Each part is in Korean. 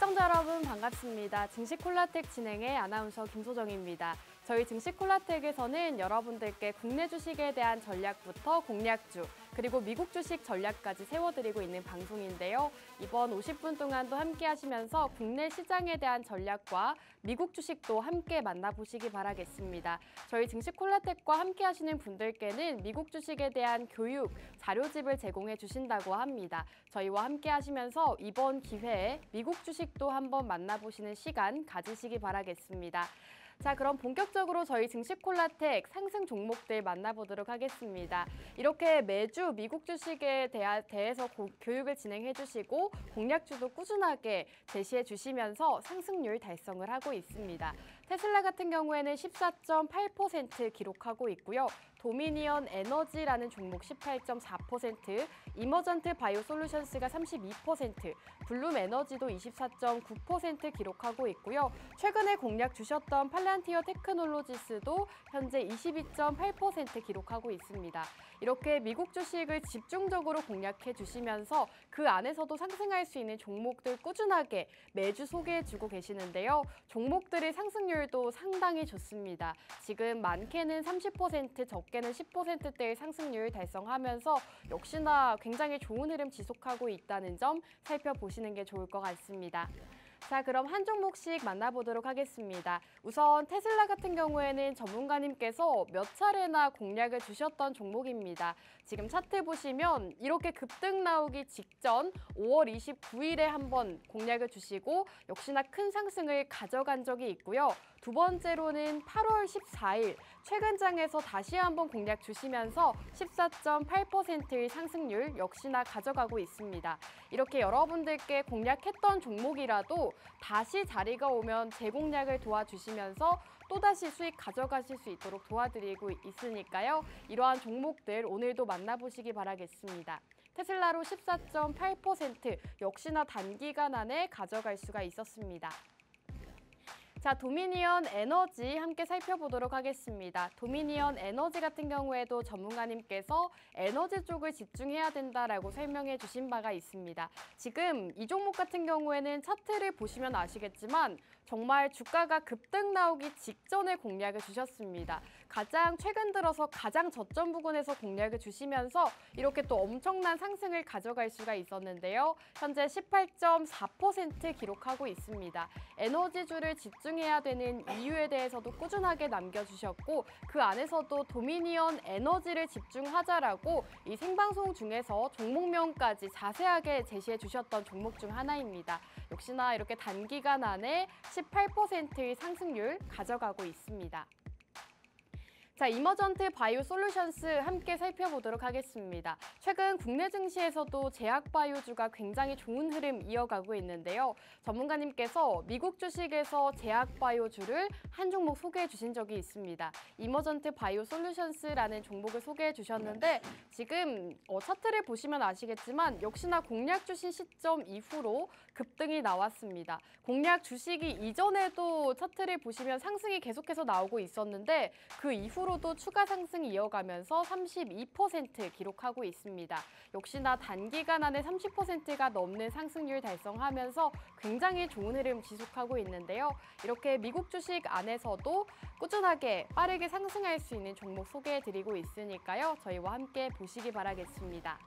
시청자 여러분 반갑습니다. 증시콜라텍 진행의 아나운서 김소정입니다. 저희 증시콜라텍에서는 여러분들께 국내 주식에 대한 전략부터 공략주, 그리고 미국 주식 전략까지 세워드리고 있는 방송인데요. 이번 50분 동안도 함께 하시면서 국내 시장에 대한 전략과 미국 주식도 함께 만나보시기 바라겠습니다. 저희 증시콜라텍과 함께 하시는 분들께는 미국 주식에 대한 교육, 자료집을 제공해 주신다고 합니다. 저희와 함께 하시면서 이번 기회에 미국 주식도 한번 만나보시는 시간 가지시기 바라겠습니다. 자, 그럼 본격적으로 저희 증시콜라텍 상승 종목들 만나보도록 하겠습니다. 이렇게 매주 미국 주식에 대해서 교육을 진행해 주시고 공략주도 꾸준하게 제시해 주시면서 상승률 달성을 하고 있습니다. 테슬라 같은 경우에는 14.8% 기록하고 있고요. 도미니언 에너지라는 종목 18.4%, 이머전트 바이오 솔루션스가 32%, 블룸 에너지도 24.9% 기록하고 있고요. 최근에 공략 주셨던 팔란티어 테크놀로지스도 현재 22.8% 기록하고 있습니다. 이렇게 미국 주식을 집중적으로 공략해 주시면서 그 안에서도 상승할 수 있는 종목들 꾸준하게 매주 소개해주고 계시는데요. 종목들의 상승률도 상당히 좋습니다. 지금 많게는 30%, 적게는 10%대의 상승률 달성하면서 역시나 굉장히 좋은 흐름 지속하고 있다는 점 살펴보시는 게 좋을 것 같습니다. 자, 그럼 한 종목씩 만나보도록 하겠습니다. 우선 테슬라 같은 경우에는 전문가님께서 몇 차례나 공략을 주셨던 종목입니다. 지금 차트 보시면 이렇게 급등 나오기 직전 5월 29일에 한번 공략을 주시고 역시나 큰 상승을 가져간 적이 있고요. 두 번째로는 8월 14일 최근 장에서 다시 한번 공략 주시면서 14.8%의 상승률 역시나 가져가고 있습니다. 이렇게 여러분들께 공략했던 종목이라도 다시 자리가 오면 재공략을 도와주시면서 또다시 수익 가져가실 수 있도록 도와드리고 있으니까요. 이러한 종목들 오늘도 만나보시기 바라겠습니다. 테슬라로 14.8% 역시나 단기간 안에 가져갈 수가 있었습니다. 자, 도미니언 에너지 함께 살펴보도록 하겠습니다. 도미니언 에너지 같은 경우에도 전문가님께서 에너지 쪽을 집중해야 된다라고 설명해 주신 바가 있습니다. 지금 이 종목 같은 경우에는 차트를 보시면 아시겠지만 정말 주가가 급등 나오기 직전에 공략을 주셨습니다. 가장 최근 들어서 가장 저점 부근에서 공략을 주시면서 이렇게 또 엄청난 상승을 가져갈 수가 있었는데요. 현재 18.4% 기록하고 있습니다. 에너지주를 집중해야 되는 이유에 대해서도 꾸준하게 남겨주셨고 그 안에서도 도미니언 에너지를 집중하자라고 이 생방송 중에서 종목명까지 자세하게 제시해 주셨던 종목 중 하나입니다. 역시나 이렇게 단기간 안에 18%의 상승률 가져가고 있습니다. 자, 이머전트 바이오 솔루션스 함께 살펴보도록 하겠습니다. 최근 국내 증시에서도 제약바이오주가 굉장히 좋은 흐름 이어가고 있는데요. 전문가님께서 미국 주식에서 제약바이오주를 한 종목 소개해 주신 적이 있습니다. 이머전트 바이오 솔루션스라는 종목을 소개해 주셨는데 지금 차트를 보시면 아시겠지만 역시나 공략 주신 시점 이후로 급등이 나왔습니다. 공략 주시기 이전에도 차트를 보시면 상승이 계속해서 나오고 있었는데 그 이후로도 추가 상승이 이어가면서 32% 기록하고 있습니다. 역시나 단기간 안에 30%가 넘는 상승률 달성하면서 굉장히 좋은 흐름 지속하고 있는데요. 이렇게 미국 주식 안에서도 꾸준하게 빠르게 상승할 수 있는 종목 소개해드리고 있으니까요. 저희와 함께 보시기 바라겠습니다.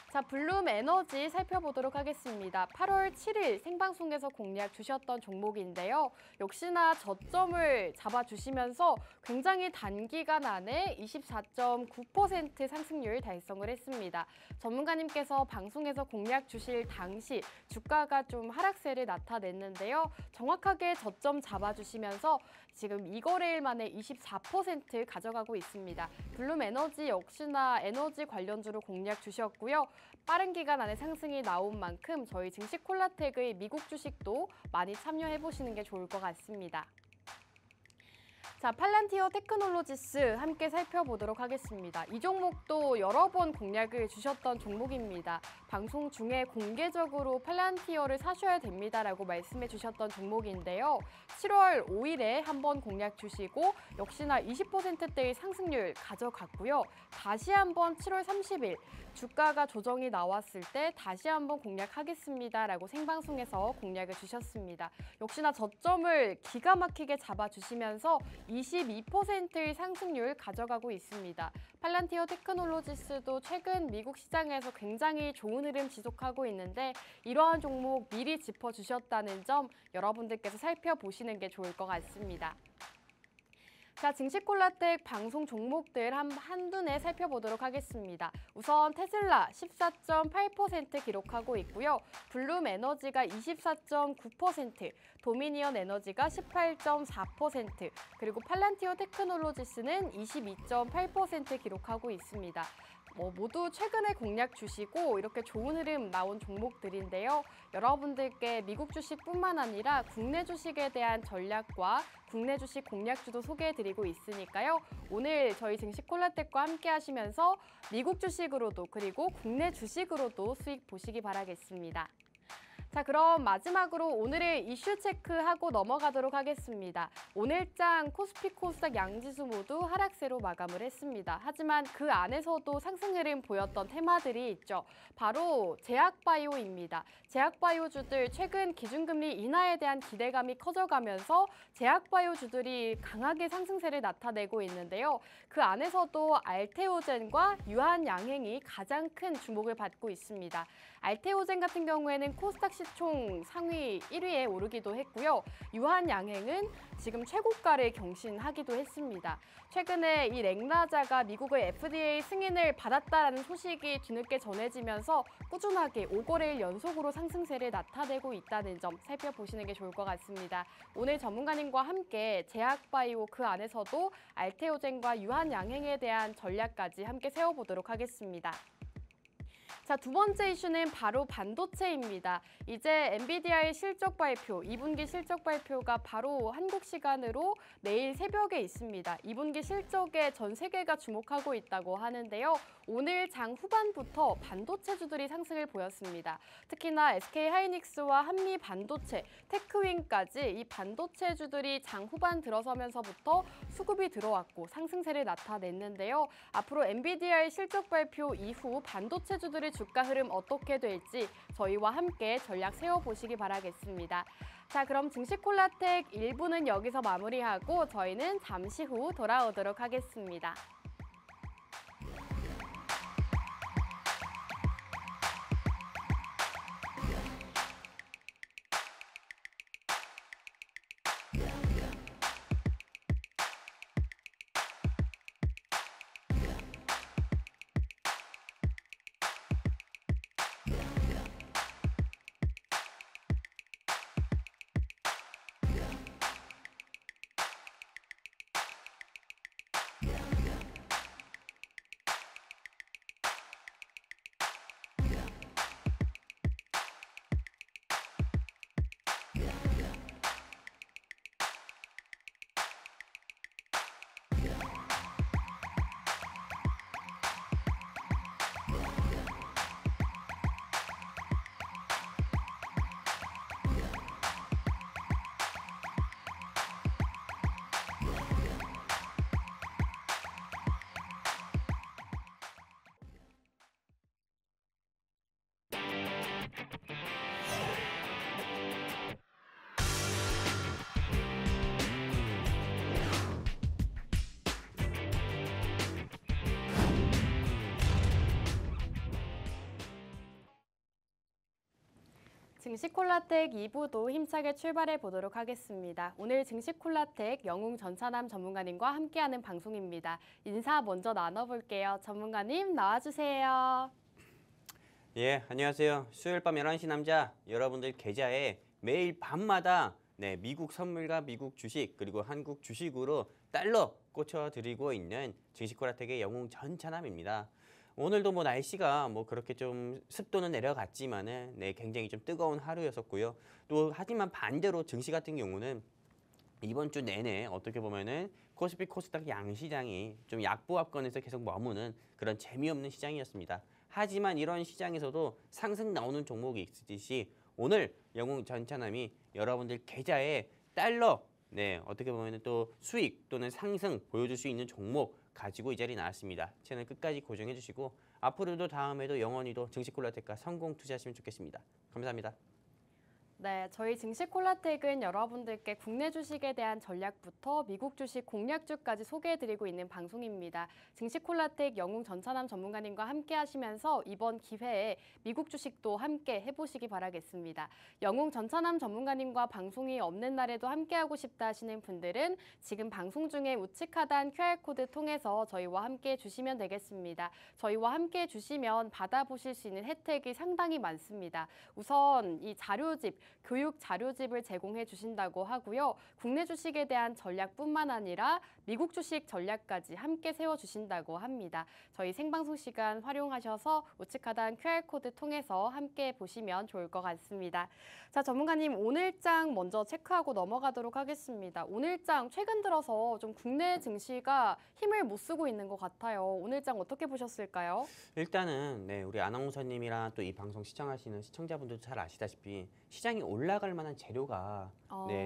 자, 블룸 에너지 살펴보도록 하겠습니다. 8월 7일 생방송에서 공략 주셨던 종목인데요. 역시나 저점을 잡아주시면서 굉장히 단기간 안에 24.9% 상승률 달성을 했습니다. 전문가님께서 방송에서 공략 주실 당시 주가가 좀 하락세를 나타냈는데요. 정확하게 저점 잡아주시면서 지금 2거래일 만에 24% 가져가고 있습니다. 블룸 에너지 역시나 에너지 관련주로 공략 주셨고요. 빠른 기간 안에 상승이 나온 만큼 저희 증시콜라텍의 미국 주식도 많이 참여해보시는 게 좋을 것 같습니다. 자, 팔란티어 테크놀로지스 함께 살펴보도록 하겠습니다. 이 종목도 여러 번 공략을 주셨던 종목입니다. 방송 중에 공개적으로 팔란티어를 사셔야 됩니다라고 말씀해 주셨던 종목인데요. 7월 5일에 한번 공략 주시고 역시나 20%대의 상승률 가져갔고요. 다시 한번 7월 30일 주가가 조정이 나왔을 때 다시 한번 공략하겠습니다라고 생방송에서 공략을 주셨습니다. 역시나 저점을 기가 막히게 잡아주시면서 22%의 상승률 가져가고 있습니다. 팔란티어 테크놀로지스도 최근 미국 시장에서 굉장히 좋은 흐름 지속하고 있는데 이러한 종목 미리 짚어주셨다는 점 여러분들께서 살펴보시는 게 좋을 것 같습니다. 자, 증시콜라텍 방송 종목들 한눈에 살펴보도록 하겠습니다. 우선 테슬라 14.8% 기록하고 있고요. 블룸 에너지가 24.9%, 도미니언 에너지가 18.4%, 그리고 팔란티어 테크놀로지스는 22.8% 기록하고 있습니다. 모두 최근에 공략 주시고 이렇게 좋은 흐름 나온 종목들인데요. 여러분들께 미국 주식뿐만 아니라 국내 주식에 대한 전략과 국내 주식 공략주도 소개해드리고 있으니까요. 오늘 저희 증시콜라텍과 함께 하시면서 미국 주식으로도 그리고 국내 주식으로도 수익 보시기 바라겠습니다. 자, 그럼 마지막으로 오늘의 이슈 체크하고 넘어가도록 하겠습니다. 오늘장 코스피 코스닥 양지수 모두 하락세로 마감을 했습니다. 하지만 그 안에서도 상승 흐름 보였던 테마들이 있죠. 바로 제약바이오입니다. 제약바이오주들 최근 기준금리 인하에 대한 기대감이 커져가면서 제약바이오주들이 강하게 상승세를 나타내고 있는데요. 그 안에서도 알테오젠과 유한양행이 가장 큰 주목을 받고 있습니다. 알테오젠 같은 경우에는 코스닥 시총 상위 1위에 오르기도 했고요. 유한양행은 지금 최고가를 경신하기도 했습니다. 최근에 이 렉나자가 미국의 FDA 승인을 받았다라는 소식이 뒤늦게 전해지면서 꾸준하게 5거래일 연속으로 상승세를 나타내고 있다는 점 살펴보시는 게 좋을 것 같습니다. 오늘 전문가님과 함께 제약바이오 그 안에서도 알테오젠과 유한양행에 대한 전략까지 함께 세워보도록 하겠습니다. 자, 두 번째 이슈는 바로 반도체입니다. 이제 엔비디아의 실적 발표, 2분기 실적 발표가 바로 한국 시간으로 내일 새벽에 있습니다. 2분기 실적에 전 세계가 주목하고 있다고 하는데요. 오늘 장 후반부터 반도체주들이 상승을 보였습니다. 특히나 SK하이닉스와 한미반도체, 테크윈까지 이 반도체주들이 장 후반 들어서면서부터 수급이 들어왔고 상승세를 나타냈는데요. 앞으로 엔비디아의 실적 발표 이후 반도체주들의 주가 흐름 어떻게 될지 저희와 함께 전략 세워보시기 바라겠습니다. 자, 그럼 증시콜라텍 1부는 여기서 마무리하고 저희는 잠시 후 돌아오도록 하겠습니다. 증시콜라텍 2부도 힘차게 출발해 보도록 하겠습니다. 오늘 증시콜라텍 영웅 전차남 전문가님과 함께하는 방송입니다. 인사 먼저 나눠볼게요. 전문가님 나와주세요. 예, 안녕하세요. 수요일 밤 11시 남자 여러분들 계좌에 매일 밤마다 미국 선물과 미국 주식 그리고 한국 주식으로 달러 꽂혀드리고 있는 증시콜라텍의 영웅 전차남입니다. 오늘도 날씨가 그렇게 좀 습도는 내려갔지만은 굉장히 좀 뜨거운 하루였었고요. 또 하지만 반대로 증시 같은 경우는 이번 주 내내 어떻게 보면은 코스피 코스닥 양시장이 좀 약보합권에서 계속 머무는 그런 재미없는 시장이었습니다. 하지만 이런 시장에서도 상승 나오는 종목이 있듯이 오늘 영웅전차남이 여러분들 계좌에 달러 어떻게 보면 또 수익 또는 상승 보여줄 수 있는 종목 가지고 이 자리에 나왔습니다. 채널 끝까지 고정해 주시고 앞으로도 다음에도 영원히도 증시콜라텍과 성공 투자하시면 좋겠습니다. 감사합니다. 네, 저희 증시콜라텍은 여러분들께 국내 주식에 대한 전략부터 미국 주식 공략주까지 소개해드리고 있는 방송입니다. 증시콜라텍 영웅 전차남 전문가님과 함께 하시면서 이번 기회에 미국 주식도 함께 해보시기 바라겠습니다. 영웅 전차남 전문가님과 방송이 없는 날에도 함께하고 싶다 하시는 분들은 지금 방송 중에 우측 하단 QR코드 통해서 저희와 함께 해주시면 되겠습니다. 저희와 함께 해주시면 받아보실 수 있는 혜택이 상당히 많습니다. 우선 이 자료집, 교육 자료집을 제공해 주신다고 하고요. 국내 주식에 대한 전략뿐만 아니라 미국 주식 전략까지 함께 세워주신다고 합니다. 저희 생방송 시간 활용하셔서 우측 하단 QR코드 통해서 함께 보시면 좋을 것 같습니다. 자, 전문가님 오늘장 먼저 체크하고 넘어가도록 하겠습니다. 오늘장 최근 들어서 좀 국내 증시가 힘을 못 쓰고 있는 것 같아요. 오늘장 어떻게 보셨을까요? 일단은 우리 아나운서님이랑 또 이 방송 시청하시는 시청자분들도 잘 아시다시피 시장이 올라갈 만한 재료가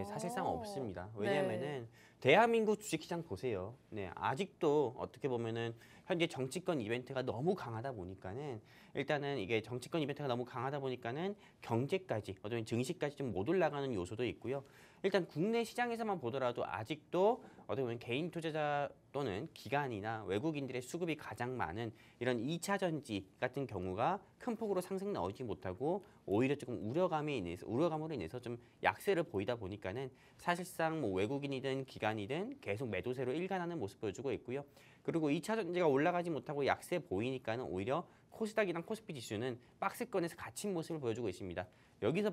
사실상 없습니다. 왜냐하면은 대한민국 주식시장 보세요. 아직도 어떻게 보면은 현재 정치권 이벤트가 너무 강하다 보니까는 일단은 이게 정치권 이벤트가 너무 강하다 보니까는 경제까지 어떤 증시까지 좀 못 올라가는 요소도 있고요. 일단 국내 시장에서만 보더라도 아직도 어떻게 보면 개인 투자자 또는 기관이나 외국인들의 수급이 가장 많은 이런 2차 전지 같은 경우가 큰 폭으로 상승 나오지 못하고 오히려 조금 우려감으로 인해서 좀 약세를 보이다 보니까는 사실상 뭐 외국인이든 기관이든 계속 매도세로 일관하는 모습 보여주고 있고요. 그리고 2차 전지가 올라가지 못하고 약세 보이니까는 오히려 코스닥이랑 코스피 지수는 박스권에서 갇힌 모습을 보여주고 있습니다. 여기서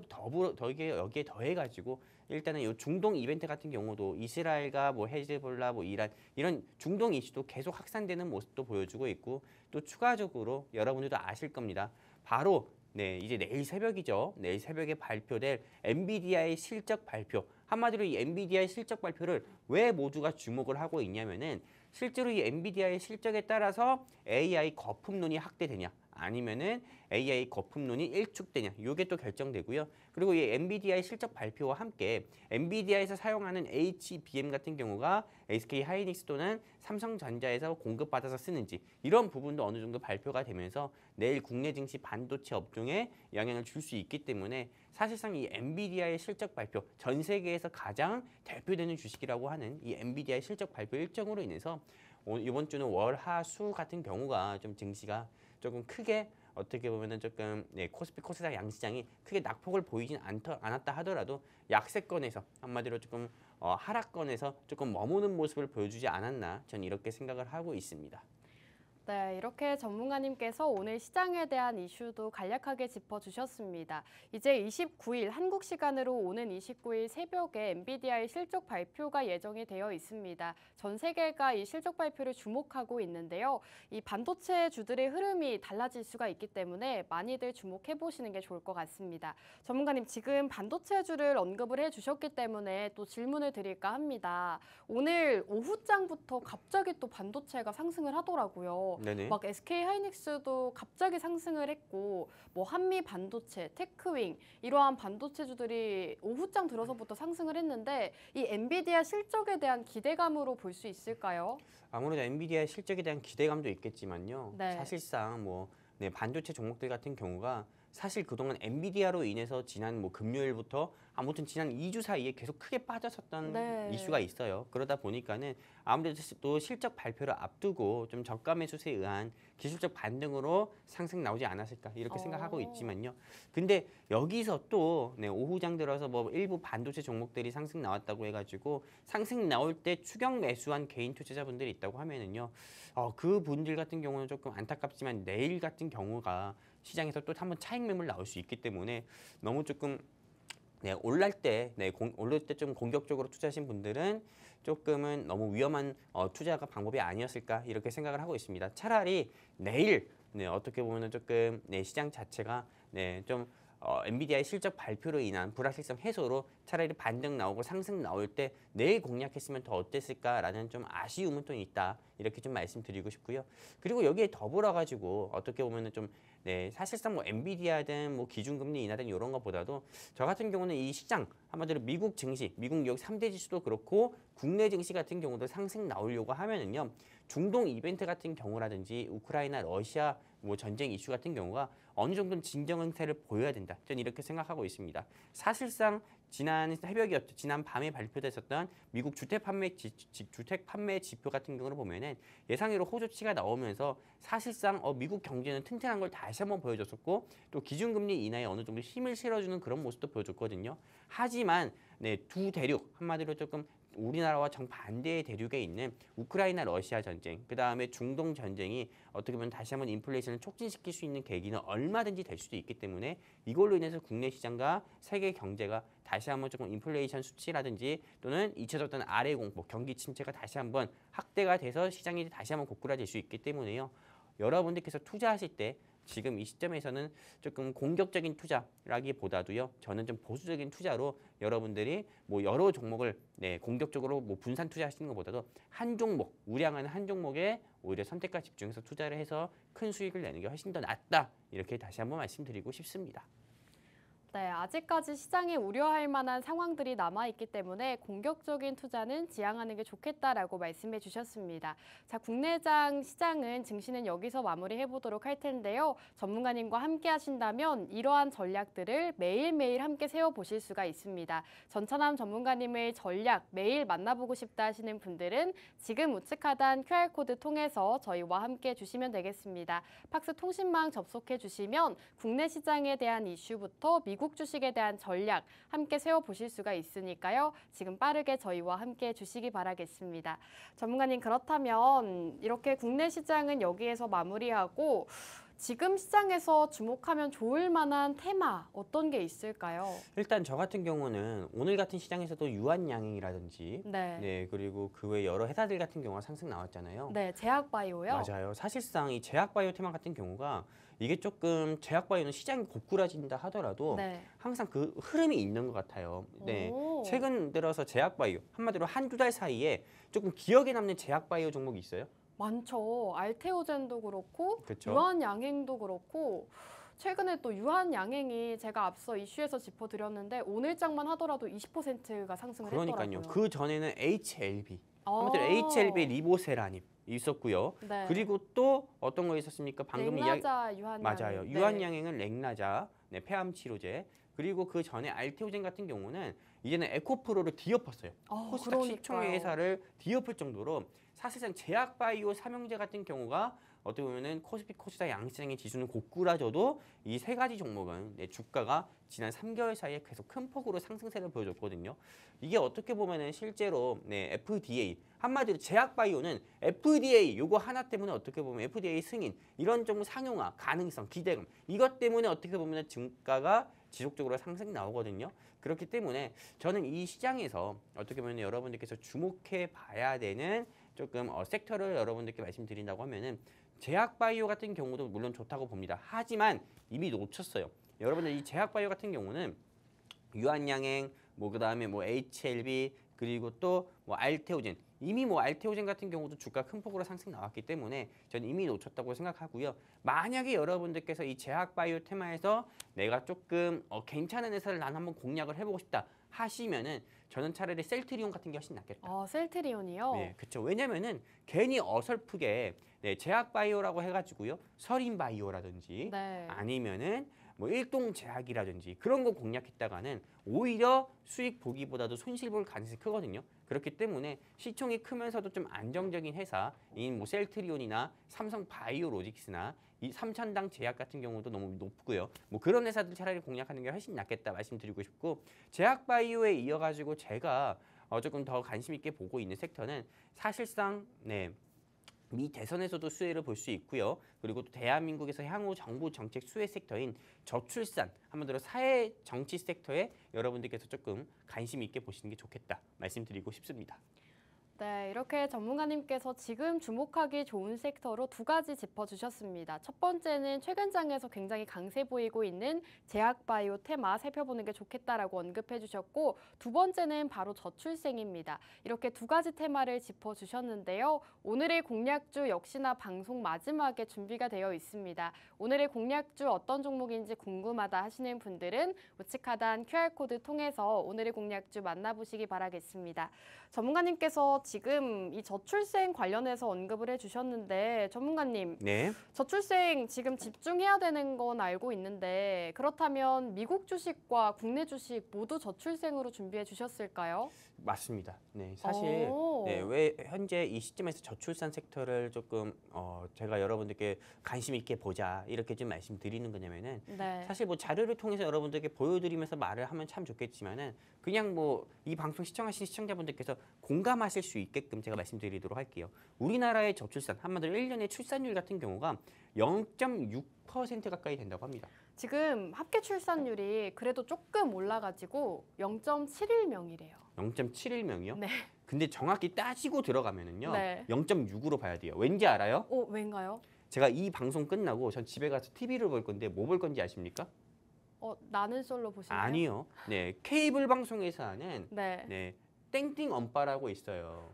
여기에 더해가지고 일단은 이 중동 이벤트 같은 경우도 이스라엘과 뭐 헤즈볼라, 뭐 이란 이런 중동 이슈도 계속 확산되는 모습도 보여주고 있고 또 추가적으로 여러분들도 아실 겁니다. 바로 이제 내일 새벽이죠. 내일 새벽에 발표될 엔비디아의 실적 발표. 한마디로 이 엔비디아의 실적 발표를 왜 모두가 주목을 하고 있냐면은 실제로 이 엔비디아의 실적에 따라서 AI 거품론이 확대되냐 아니면은 AI 거품론이 일축되냐 이게 또 결정되고요. 그리고 이 엔비디아의 실적 발표와 함께 엔비디아에서 사용하는 HBM 같은 경우가 SK 하이닉스 또는 삼성전자에서 공급받아서 쓰는지 이런 부분도 어느 정도 발표가 되면서 내일 국내 증시 반도체 업종에 영향을 줄 수 있기 때문에 사실상 이 엔비디아의 실적 발표 전 세계에서 가장 대표되는 주식이라고 하는 이 엔비디아의 실적 발표 일정으로 인해서 이번 주는 월, 화, 수 같은 경우가 좀 증시가 조금 크게 어떻게 보면은 조금 코스피 코스닥 양시장이 크게 낙폭을 보이진 않았다 하더라도 약세권에서 한마디로 조금 하락권에서 조금 머무는 모습을 보여주지 않았나 저는 이렇게 생각을 하고 있습니다. 네, 이렇게 전문가님께서 오늘 시장에 대한 이슈도 간략하게 짚어주셨습니다. 이제 29일 한국 시간으로 오는 29일 새벽에 엔비디아의 실적 발표가 예정이 되어 있습니다. 전 세계가 이 실적 발표를 주목하고 있는데요. 이 반도체 주들의 흐름이 달라질 수가 있기 때문에 많이들 주목해 보시는 게 좋을 것 같습니다. 전문가님 지금 반도체주를 언급을 해주셨기 때문에 또 질문을 드릴까 합니다. 오늘 오후장부터 갑자기 또 반도체가 상승을 하더라고요. 네네. 막 SK 하이닉스도 갑자기 상승을 했고 뭐 한미 반도체, 테크윙 이러한 반도체주들이 오후장 들어서부터 상승을 했는데 이 엔비디아 실적에 대한 기대감으로 볼 수 있을까요? 아무래도 엔비디아의 실적에 대한 기대감도 있겠지만요. 네. 사실상 반도체 종목들 같은 경우가 사실 그동안 엔비디아로 인해서 지난 금요일부터 아무튼 지난 2주 사이에 계속 크게 빠졌었던 이슈가 있어요. 그러다 보니까는 아무래도 또 실적 발표를 앞두고 좀 저가 매수세에 의한 기술적 반등으로 상승 나오지 않았을까 이렇게 생각하고 있지만요. 근데 여기서 또 오후장 들어서 일부 반도체 종목들이 상승 나왔다고 해가지고 상승 나올 때 추격 매수한 개인 투자자분들이 있다고 하면은요. 그 분들 같은 경우는 조금 안타깝지만 내일 같은 경우가 시장에서 또 한번 차익 매물 나올 수 있기 때문에 너무 조금 올랄 때 좀 공격적으로 투자하신 분들은 조금은 너무 위험한 투자가 방법이 아니었을까 이렇게 생각을 하고 있습니다. 차라리 내일 어떻게 보면은 조금 시장 자체가 좀 엔비디아의 실적 발표로 인한 불확실성 해소로 차라리 반등 나오고 상승 나올 때 내일 공략했으면 더 어땠을까라는 좀 아쉬움은 또 있다. 이렇게 좀 말씀드리고 싶고요. 그리고 여기에 더불어 가지고 어떻게 보면은 좀 사실상 뭐 엔비디아든 뭐 기준금리 인하든 이런 것보다도 저 같은 경우는 이 시장 한마디로 미국 증시, 미국 뉴욕 3대 지수도 그렇고 국내 증시 같은 경우도 상승 나오려고 하면은요. 중동 이벤트 같은 경우라든지 우크라이나, 러시아 뭐 전쟁 이슈 같은 경우가 어느 정도는 진정 형태를 보여야 된다. 저는 이렇게 생각하고 있습니다. 사실상 지난 새벽이었죠. 지난 밤에 발표됐었던 미국 주택 판매 지표 같은 경우를 보면은 예상외로 호조치가 나오면서 사실상 미국 경제는 튼튼한 걸 다시 한번 보여줬었고 또 기준금리 인하에 어느 정도 힘을 실어주는 그런 모습도 보여줬거든요. 하지만 두 대륙 한마디로 조금 우리나라와 정반대의 대륙에 있는 우크라이나 러시아 전쟁, 그 다음에 중동 전쟁이 어떻게 보면 다시 한번 인플레이션을 촉진시킬 수 있는 계기는 얼마든지 될 수도 있기 때문에 이걸로 인해서 국내 시장과 세계 경제가 다시 한번 조금 인플레이션 수치라든지 또는 잊혀졌던 아래 공포, 경기 침체가 다시 한번 확대가 돼서 시장이 다시 한번 고꾸라질 수 있기 때문에요. 여러분들께서 투자하실 때 지금 이 시점에서는 조금 공격적인 투자라기보다도요. 저는 좀 보수적인 투자로 여러분들이 뭐 여러 종목을 공격적으로 뭐 분산 투자하시는 것보다도 한 종목, 우량하는 한 종목에 오히려 선택과 집중해서 투자를 해서 큰 수익을 내는 게 훨씬 더 낫다. 이렇게 다시 한번 말씀드리고 싶습니다. 네, 아직까지 시장에 우려할 만한 상황들이 남아있기 때문에 공격적인 투자는 지양하는 게 좋겠다라고 말씀해 주셨습니다. 자, 국내장 시장은 증시는 여기서 마무리해 보도록 할 텐데요. 전문가님과 함께 하신다면 이러한 전략들을 매일매일 함께 세워보실 수가 있습니다. 전찬남 전문가님의 전략 매일 만나보고 싶다 하시는 분들은 지금 우측 하단 QR코드 통해서 저희와 함께 해주시면 되겠습니다. 팍스 통신망 접속해 주시면 국내 시장에 대한 이슈부터 미국 주식에 대한 전략 함께 세워보실 수가 있으니까요. 지금 빠르게 저희와 함께 해주시기 바라겠습니다. 전문가님, 그렇다면 이렇게 국내 시장은 여기에서 마무리하고 지금 시장에서 주목하면 좋을 만한 테마 어떤 게 있을까요? 일단 저 같은 경우는 오늘 같은 시장에서도 유한양행이라든지 그리고 그 외 여러 회사들 같은 경우가 상승 나왔잖아요. 네, 제약바이오요? 맞아요. 사실상 이 제약바이오 테마 같은 경우가 이게 조금 제약바이오는 시장이 고꾸라진다 하더라도 항상 그 흐름이 있는 것 같아요. 최근 들어서 제약바이오 한마디로 한두 달 사이에 조금 기억에 남는 제약바이오 종목이 있어요? 많죠. 알테오젠도 그렇고 그쵸? 유한양행도 그렇고 최근에 또 유한양행이 제가 앞서 이슈에서 짚어드렸는데 오늘장만 하더라도 20%가 상승을 그러니까요. 했더라고요. 그 전에는 HLB, 한마디로 HLB 리보세라님 있었고요. 그리고 또 어떤 거 있었습니까? 방금 렉나자 유한양행. 맞아요. 유한양행은 렉나자, 폐암 치료제. 그리고 그 전에 알테오젠 같은 경우는 이제는 에코프로를 뒤엎었어요. 코스닥 시총회 회사를 뒤엎을 정도로 사실상 제약바이오 삼형제 같은 경우가 어떻게 보면은 코스피 코스닥 양시장의 지수는 고꾸라져도 이 세 가지 종목은 주가가 지난 3개월 사이에 계속 큰 폭으로 상승세를 보여줬거든요. 이게 어떻게 보면은 실제로 FDA 한마디로 제약바이오는 FDA 요거 하나 때문에 어떻게 보면 FDA 승인 이런 좀 상용화 가능성 기대감 이것 때문에 어떻게 보면 주가가 지속적으로 상승이 나오거든요. 그렇기 때문에 저는 이 시장에서 어떻게 보면 여러분들께서 주목해 봐야 되는 조금 섹터를 여러분들께 말씀드린다고 하면은 제약바이오 같은 경우도 물론 좋다고 봅니다. 하지만 이미 놓쳤어요. 여러분들 이 제약바이오 같은 경우는 유한양행, 그다음에 HLB 그리고 또 알테오젠 이미 알테오젠 같은 경우도 주가 큰 폭으로 상승 나왔기 때문에 저는 이미 놓쳤다고 생각하고요. 만약에 여러분들께서 이 제약바이오 테마에서 내가 조금 괜찮은 회사를 난 한번 공략을 해보고 싶다 하시면은 저는 차라리 셀트리온 같은 게 훨씬 낫겠다. 셀트리온이요? 네, 그렇죠. 왜냐면은 괜히 어설프게 제약바이오라고 해가지고요. 서린바이오라든지 아니면은 일동제약이라든지 그런 거 공략했다가는 오히려 수익 보기보다도 손실 볼 가능성이 크거든요. 그렇기 때문에 시총이 크면서도 좀 안정적인 회사인 셀트리온이나 삼성바이오로직스나 이 삼천당 제약 같은 경우도 너무 높고요. 그런 회사들 차라리 공략하는 게 훨씬 낫겠다 말씀드리고 싶고 제약바이오에 이어가지고 제가 조금 더 관심 있게 보고 있는 섹터는 사실상 미 대선에서도 수혜를 볼 수 있고요. 그리고 또 대한민국에서 향후 정부 정책 수혜 섹터인 저출산, 한마디로 사회 정치 섹터에 여러분들께서 조금 관심 있게 보시는 게 좋겠다 말씀드리고 싶습니다. 네, 이렇게 전문가님께서 지금 주목하기 좋은 섹터로 두 가지 짚어주셨습니다. 첫 번째는 최근 장에서 굉장히 강세 보이고 있는 제약바이오 테마 살펴보는 게 좋겠다라고 언급해 주셨고, 두 번째는 바로 저출생입니다. 이렇게 두 가지 테마를 짚어주셨는데요. 오늘의 공략주 역시나 방송 마지막에 준비가 되어 있습니다. 오늘의 공략주 어떤 종목인지 궁금하다 하시는 분들은 우측 하단 QR코드 통해서 오늘의 공략주 만나보시기 바라겠습니다. 전문가님께서 지금 이 저출생 관련해서 언급을 해주셨는데 전문가님, 네. 저출생 지금 집중해야 되는 건 알고 있는데 그렇다면 미국 주식과 국내 주식 모두 저출생으로 준비해 주셨을까요? 맞습니다. 네, 사실 오. 네, 왜 현재 이 시점에서 저출산 섹터를 조금 제가 여러분들께 관심 있게 보자 이렇게 좀 말씀드리는 거냐면은 네. 사실 뭐 자료를 통해서 여러분들께 보여드리면서 말을 하면 참 좋겠지만은 그냥 뭐 이 방송 시청하신 시청자분들께서 공감하실 수 있게끔 제가 말씀드리도록 할게요. 우리나라의 저출산 한마디로 1년의 출산율 같은 경우가 0.6% 가까이 된다고 합니다. 지금 합계 출산율이 그래도 조금 올라가지고 0.71명이래요. 0.71명이요? 네. 근데 정확히 따지고 들어가면은요. 네. 0.6으로 봐야 돼요. 왠지 알아요? 왠가요? 제가 이 방송 끝나고 전 집에 가서 TV를 볼 건데 뭐 볼 건지 아십니까? 나는 솔로 보시나요? 아니요. 네, 케이블 방송에서 하는 네. 네, 땡띵 엄빠라고 있어요.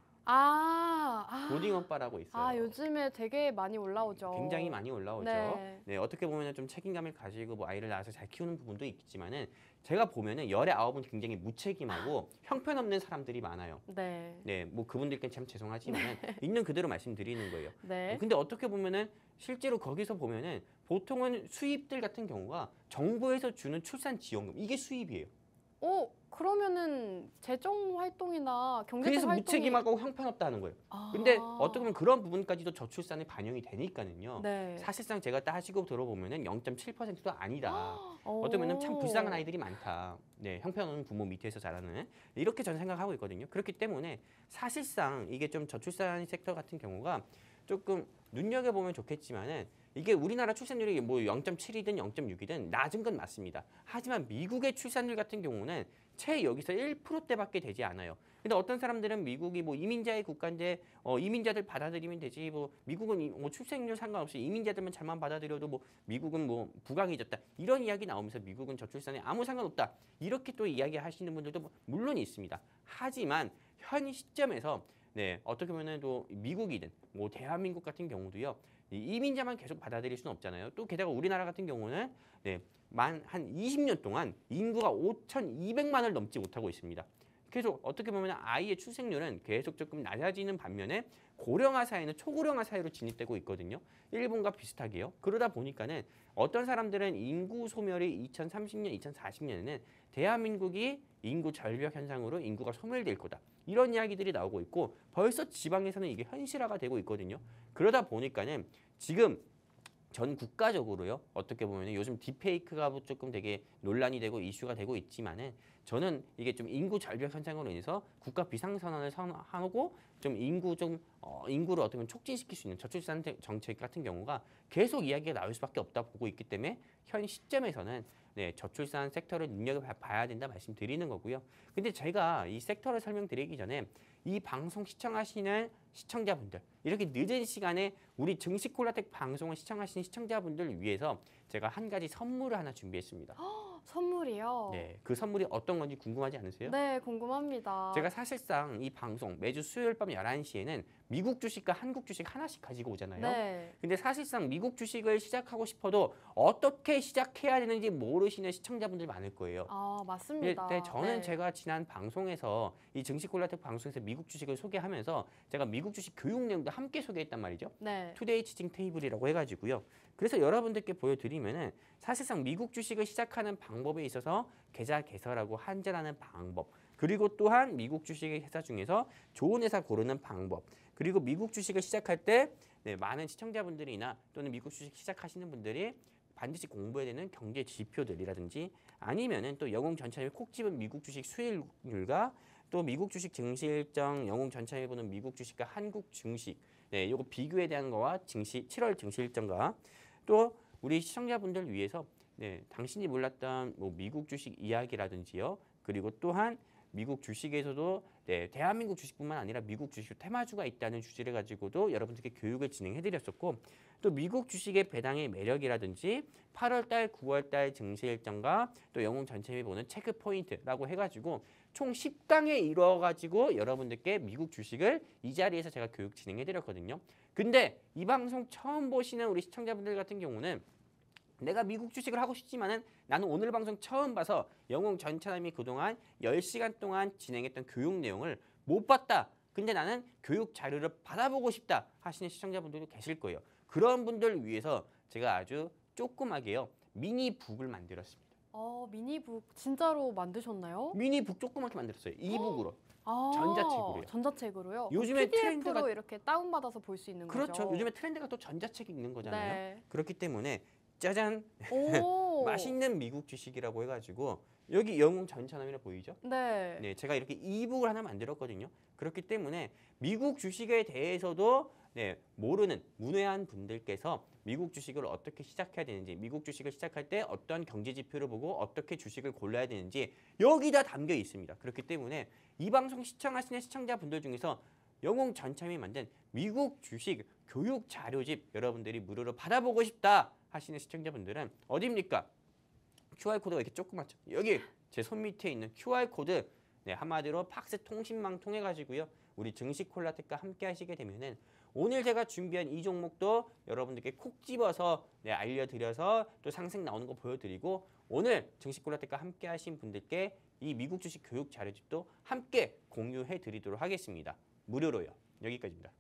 고딩 엄빠라고 있어요. 요즘에 되게 많이 올라오죠. 굉장히 많이 올라오죠. 네. 네, 어떻게 보면 좀 책임감을 가지고 뭐 아이를 낳아서 잘 키우는 부분도 있지만은 제가 보면은 열의 아홉은 굉장히 무책임하고 형편없는 사람들이 많아요. 네. 네, 뭐 그분들께 참 죄송하지만은 있는 그대로 말씀드리는 거예요. 네. 근데 어떻게 보면은 실제로 거기서 보면은 보통은 수입들 같은 경우가 정부에서 주는 출산 지원금 이게 수입이에요. 그러면은 재정 활동이나 경제적 그래서 활동이 무책임하고 형편없다는 거예요. 근데 어떻게 보면 그런 부분까지도 저출산에 반영이 되니까는요. 네. 사실상 제가 따지고 들어보면은 0.7%도 아니다. 어떻게 보면 참 불쌍한 아이들이 많다. 네, 형편없는 부모 밑에서 자라는 이렇게 저는 생각하고 있거든요. 그렇기 때문에 사실상 이게 좀 저출산 섹터 같은 경우가 조금 눈여겨보면 좋겠지만은 이게 우리나라 출산율이 뭐 0.7이든 0.6이든 낮은 건 맞습니다. 하지만 미국의 출산율 같은 경우는 채 여기서 1%대밖에 되지 않아요. 근데 어떤 사람들은 미국이 뭐 이민자의 국가인데 이민자들 받아들이면 되지 뭐 미국은 뭐 출생률 상관없이 이민자들만 잘만 받아들여도 뭐 미국은 뭐 부강해졌다 이런 이야기 나오면서 미국은 저출산에 아무 상관없다 이렇게 또 이야기하시는 분들도 뭐 물론 있습니다. 하지만 현 시점에서 네 어떻게 보면 또 미국이든 뭐 대한민국 같은 경우도요 이민자만 계속 받아들일 수는 없잖아요. 또 게다가 우리나라 같은 경우는 네, 한 20년 동안 인구가 5,200만을 넘지 못하고 있습니다. 그래서 어떻게 보면 아이의 출생률은 계속 조금 낮아지는 반면에 고령화 사회는 초고령화 사회로 진입되고 있거든요. 일본과 비슷하게요. 그러다 보니까는 어떤 사람들은 인구 소멸이 2030년, 2040년에는 대한민국이 인구 절벽 현상으로 인구가 소멸될 거다. 이런 이야기들이 나오고 있고 벌써 지방에서는 이게 현실화가 되고 있거든요. 그러다 보니까는 지금 전 국가적으로요. 어떻게 보면 요즘 딥페이크가 조금 되게 논란이 되고 이슈가 되고 있지만은 저는 이게 좀 인구 절벽 현상으로 인해서 국가 비상선언을 선언하고 좀 인구를 어떻게 보면 촉진시킬 수 있는 저출산 정책 같은 경우가 계속 이야기가 나올 수밖에 없다 보고 있기 때문에 현 시점에서는 네, 저출산 섹터를 눈여겨봐야 된다 말씀드리는 거고요. 근데 제가 이 섹터를 설명드리기 전에 이 방송 시청하시는 시청자분들 이렇게 늦은 시간에 우리 증시 콜라텍 방송을 시청하시는 시청자분들을 위해서 제가 한 가지 선물을 하나 준비했습니다. 선물이요? 네, 그 선물이 어떤 건지 궁금하지 않으세요? 네, 궁금합니다. 제가 사실상 이 방송 매주 수요일 밤 11시에는 미국 주식과 한국 주식 하나씩 가지고 오잖아요. 네. 근데 사실상 미국 주식을 시작하고 싶어도 어떻게 시작해야 되는지 모르시는 시청자분들 많을 거예요. 맞습니다. 네, 저는 네. 제가 지난 방송에서 이 증시 콜라텍 방송에서 미국 주식을 소개하면서 제가 미국 주식 교육 내용도 함께 소개했단 말이죠. 네. 투데이 치징 테이블이라고 해가지고요. 그래서 여러분들께 보여드리면은 사실상 미국 주식을 시작하는 방법에 있어서 계좌 개설하고 한전하는 방법 그리고 또한 미국 주식의 회사 중에서 좋은 회사 고르는 방법 그리고 미국 주식을 시작할 때 네, 많은 시청자분들이나 또는 미국 주식 시작하시는 분들이 반드시 공부해야 되는 경제 지표들이라든지 아니면은 또 영웅 전차율 콕 집은 미국 주식 수익률과 또 미국 주식 증시 일정 영웅 전차율 보는 미국 주식과 한국 증시 네, 요거 비교에 대한 거와 증시 7월 증시 일정과 또 우리 시청자분들 위해서 네, 당신이 몰랐던 뭐 미국 주식 이야기라든지요. 그리고 또한 미국 주식에서도 대한민국 주식뿐만 아니라 미국 주식 테마주가 있다는 주제를 가지고도 여러분들께 교육을 진행해드렸었고 또 미국 주식의 배당의 매력이라든지 8월달, 9월달 증시 일정과 또 영웅 전체미 보는 체크 포인트라고 해가지고 총 10강에 이루어가지고 여러분들께 미국 주식을 이 자리에서 제가 교육 진행해드렸거든요. 근데 이 방송 처음 보시는 우리 시청자분들 같은 경우는 내가 미국 주식을 하고 싶지만은 나는 오늘 방송 처음 봐서 영웅 전차남이 그동안 10시간 동안 진행했던 교육 내용을 못 봤다. 근데 나는 교육 자료를 받아보고 싶다 하시는 시청자분들도 계실 거예요. 그런 분들 위해서 제가 아주 조그맣게요. 미니북을 만들었습니다. 미니북 진짜로 만드셨나요? 미니북 조그맣게 만들었어요. 이북으로. 아, 전자책으로요. 전자책으로요? 요즘에 PDF로 트렌드가 이렇게 다운받아서 볼 수 있는 거죠? 그렇죠. 요즘에 트렌드가 또 전자책이 있는 거잖아요. 네. 그렇기 때문에 짜잔 오. 맛있는 미국 주식이라고 해가지고 여기 영웅 전차남이라 보이죠? 네. 네, 제가 이렇게 이북을 하나 만들었거든요. 그렇기 때문에 미국 주식에 대해서도 모르는 문외한 분들께서 미국 주식을 어떻게 시작해야 되는지, 미국 주식을 시작할 때 어떤 경제 지표를 보고 어떻게 주식을 골라야 되는지 여기 다 담겨 있습니다. 그렇기 때문에 이 방송 시청하시는 시청자분들 중에서 영웅 전참이 만든 미국 주식 교육 자료집 여러분들이 무료로 받아보고 싶다 하시는 시청자분들은 어디입니까? QR코드가 이렇게 조그맣죠. 여기 제 손 밑에 있는 QR코드 한마디로 팍스 통신망 통해 가지고요. 우리 증시 콜라텍과 함께 하시게 되면은 오늘 제가 준비한 이 종목도 여러분들께 콕 집어서 알려드려서 또 상승 나오는 거 보여드리고 오늘 증시 콜라텍과 함께 하신 분들께 이 미국 주식 교육 자료집도 함께 공유해 드리도록 하겠습니다. 무료로요. 여기까지입니다.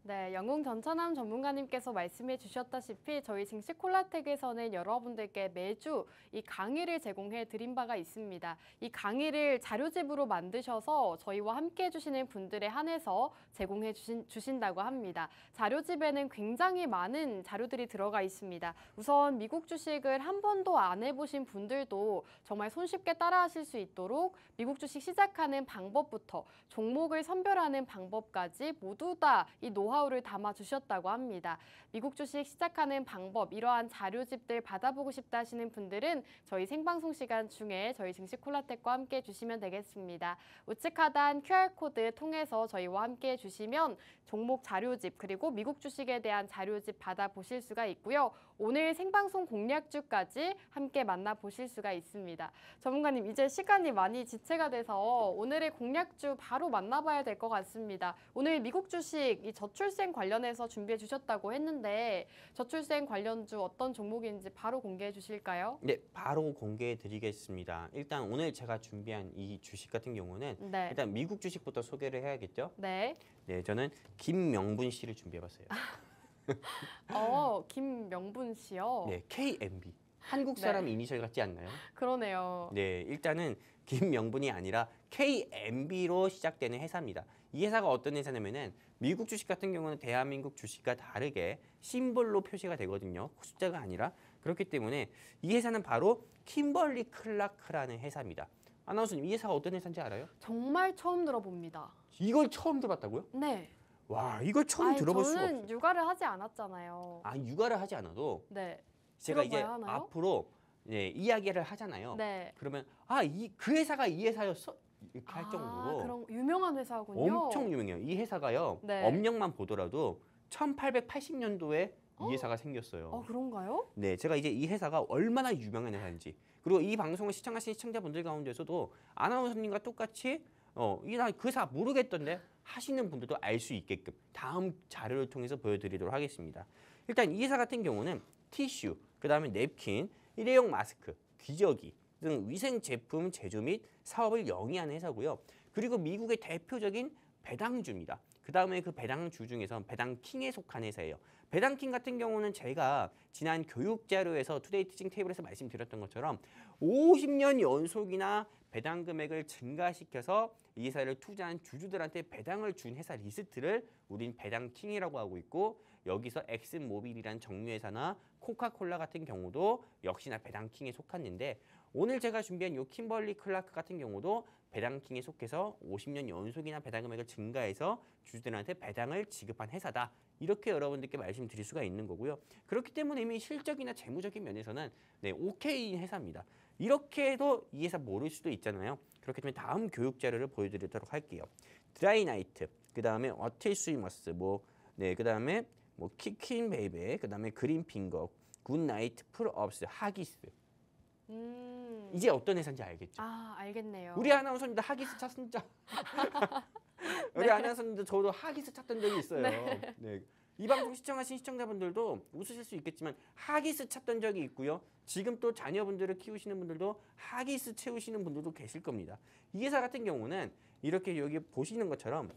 네, 영웅 전차남 전문가님께서 말씀해 주셨다시피 저희 증시콜라텍에서는 여러분들께 매주 이 강의를 제공해 드린 바가 있습니다. 이 강의를 자료집으로 만드셔서 저희와 함께 해주시는 분들에 한해서 제공해 주신다고 합니다. 자료집에는 굉장히 많은 자료들이 들어가 있습니다. 우선 미국 주식을 한 번도 안 해보신 분들도 정말 손쉽게 따라하실 수 있도록 미국 주식 시작하는 방법부터 종목을 선별하는 방법까지 모두 다 이 노하우를 담아 주셨다고 합니다. 미국 주식 시작하는 방법, 이러한 자료집들 받아보고 싶다 하시는 분들은 저희 생방송 시간 중에 저희 증시 콜라텍과 함께 해주시면 되겠습니다. 우측 하단 QR코드 통해서 저희와 함께 해주시면 종목 자료집 그리고 미국 주식에 대한 자료집 받아보실 수가 있고요. 오늘 생방송 공략주까지 함께 만나보실 수가 있습니다. 전문가님, 이제 시간이 많이 지체가 돼서 오늘의 공략주 바로 만나봐야 될 것 같습니다. 오늘 미국 주식 이 저출생 관련해서 준비해 주셨다고 했는데 저출생 관련주 어떤 종목인지 바로 공개해 주실까요? 네, 바로 공개해 드리겠습니다. 일단 오늘 제가 준비한 이 주식 같은 경우는 네. 일단 미국 주식부터 소개를 해야겠죠? 네. 네, 저는 김명분 씨를 준비해봤어요. 김명분 씨요? 네, KMB. 한국 사람 이니셜 같지 않나요? 그러네요. 네, 일단은 김명분이 아니라 KMB로 시작되는 회사입니다. 이 회사가 어떤 회사냐면은 미국 주식 같은 경우는 대한민국 주식과 다르게 심볼로 표시가 되거든요. 숫자가 아니라. 그렇기 때문에 이 회사는 바로 킴벌리 클라크라는 회사입니다. 아나운서님, 이 회사가 어떤 회사인지 알아요? 정말 처음 들어봅니다. 이걸 처음 들어봤다고요? 네. 와, 이걸 처음 들어볼 수가 없어요. 저는 육아를 하지 않았잖아요. 아, 육아를 하지 않아도 네. 제가 이제 들어봐야 하나요? 앞으로 이야기를 하잖아요. 네. 그러면 그 회사가 이 회사였어? 이렇게 할 정도로 그런 유명한 회사군요. 엄청 유명해요. 이 회사가요. 네. 업력만 보더라도 1880년도에 이 회사가 생겼어요. 그런가요? 네, 제가 이제 이 회사가 얼마나 유명한 회사인지 그리고 이 방송을 시청하신 시청자분들 가운데서도 아나운서님과 똑같이 나 그 회사 모르겠던데 하시는 분들도 알 수 있게끔 다음 자료를 통해서 보여드리도록 하겠습니다. 일단 이 회사 같은 경우는 티슈, 그 다음에 냅킨, 일회용 마스크, 기저귀 등 위생 제품 제조 및 사업을 영위하는 회사고요. 그리고 미국의 대표적인 배당주입니다. 그 다음에 그 배당주 중에서 배당킹에 속한 회사예요. 배당킹 같은 경우는 제가 지난 교육 자료에서 투데이 티칭 테이블에서 말씀드렸던 것처럼 50년 연속이나 배당 금액을 증가시켜서 이 회사를 투자한 주주들한테 배당을 준 회사 리스트를 우린 배당킹이라고 하고 있고 여기서 엑슨모빌이라는 정유회사나 코카콜라 같은 경우도 역시나 배당킹에 속했는데 오늘 제가 준비한 요 킴벌리 클라크 같은 경우도 배당킹에 속해서 50년 연속이나 배당 금액을 증가해서 주주들한테 배당을 지급한 회사다. 이렇게 여러분들께 말씀드릴 수가 있는 거고요. 그렇기 때문에 이미 실적이나 재무적인 면에서는 네, 오케이인 회사입니다. 이렇게 해도 이 회사 모를 수도 있잖아요. 그렇기 때문에 다음 교육 자료를 보여드리도록 할게요. 드라이나이트, 그 다음에 어틸 스위머스, 그 다음에 키킨 베이베, 그 다음에 그린핑거, 굿나이트, 풀업스, 하기스. 이제 어떤 회사인지 알겠죠? 아, 알겠네요. 우리 아나운서님도 하기스 찾습니다. 우리 아나운서님도 저도 하기스 찾던 적이 있어요. 네. 이 방송 시청하신 시청자분들도 웃으실 수 있겠지만 하기스 찾던 적이 있고요. 지금 또 자녀분들을 키우시는 분들도 하기스 채우시는 분들도 계실 겁니다. 이 회사 같은 경우는 이렇게 여기 보시는 것처럼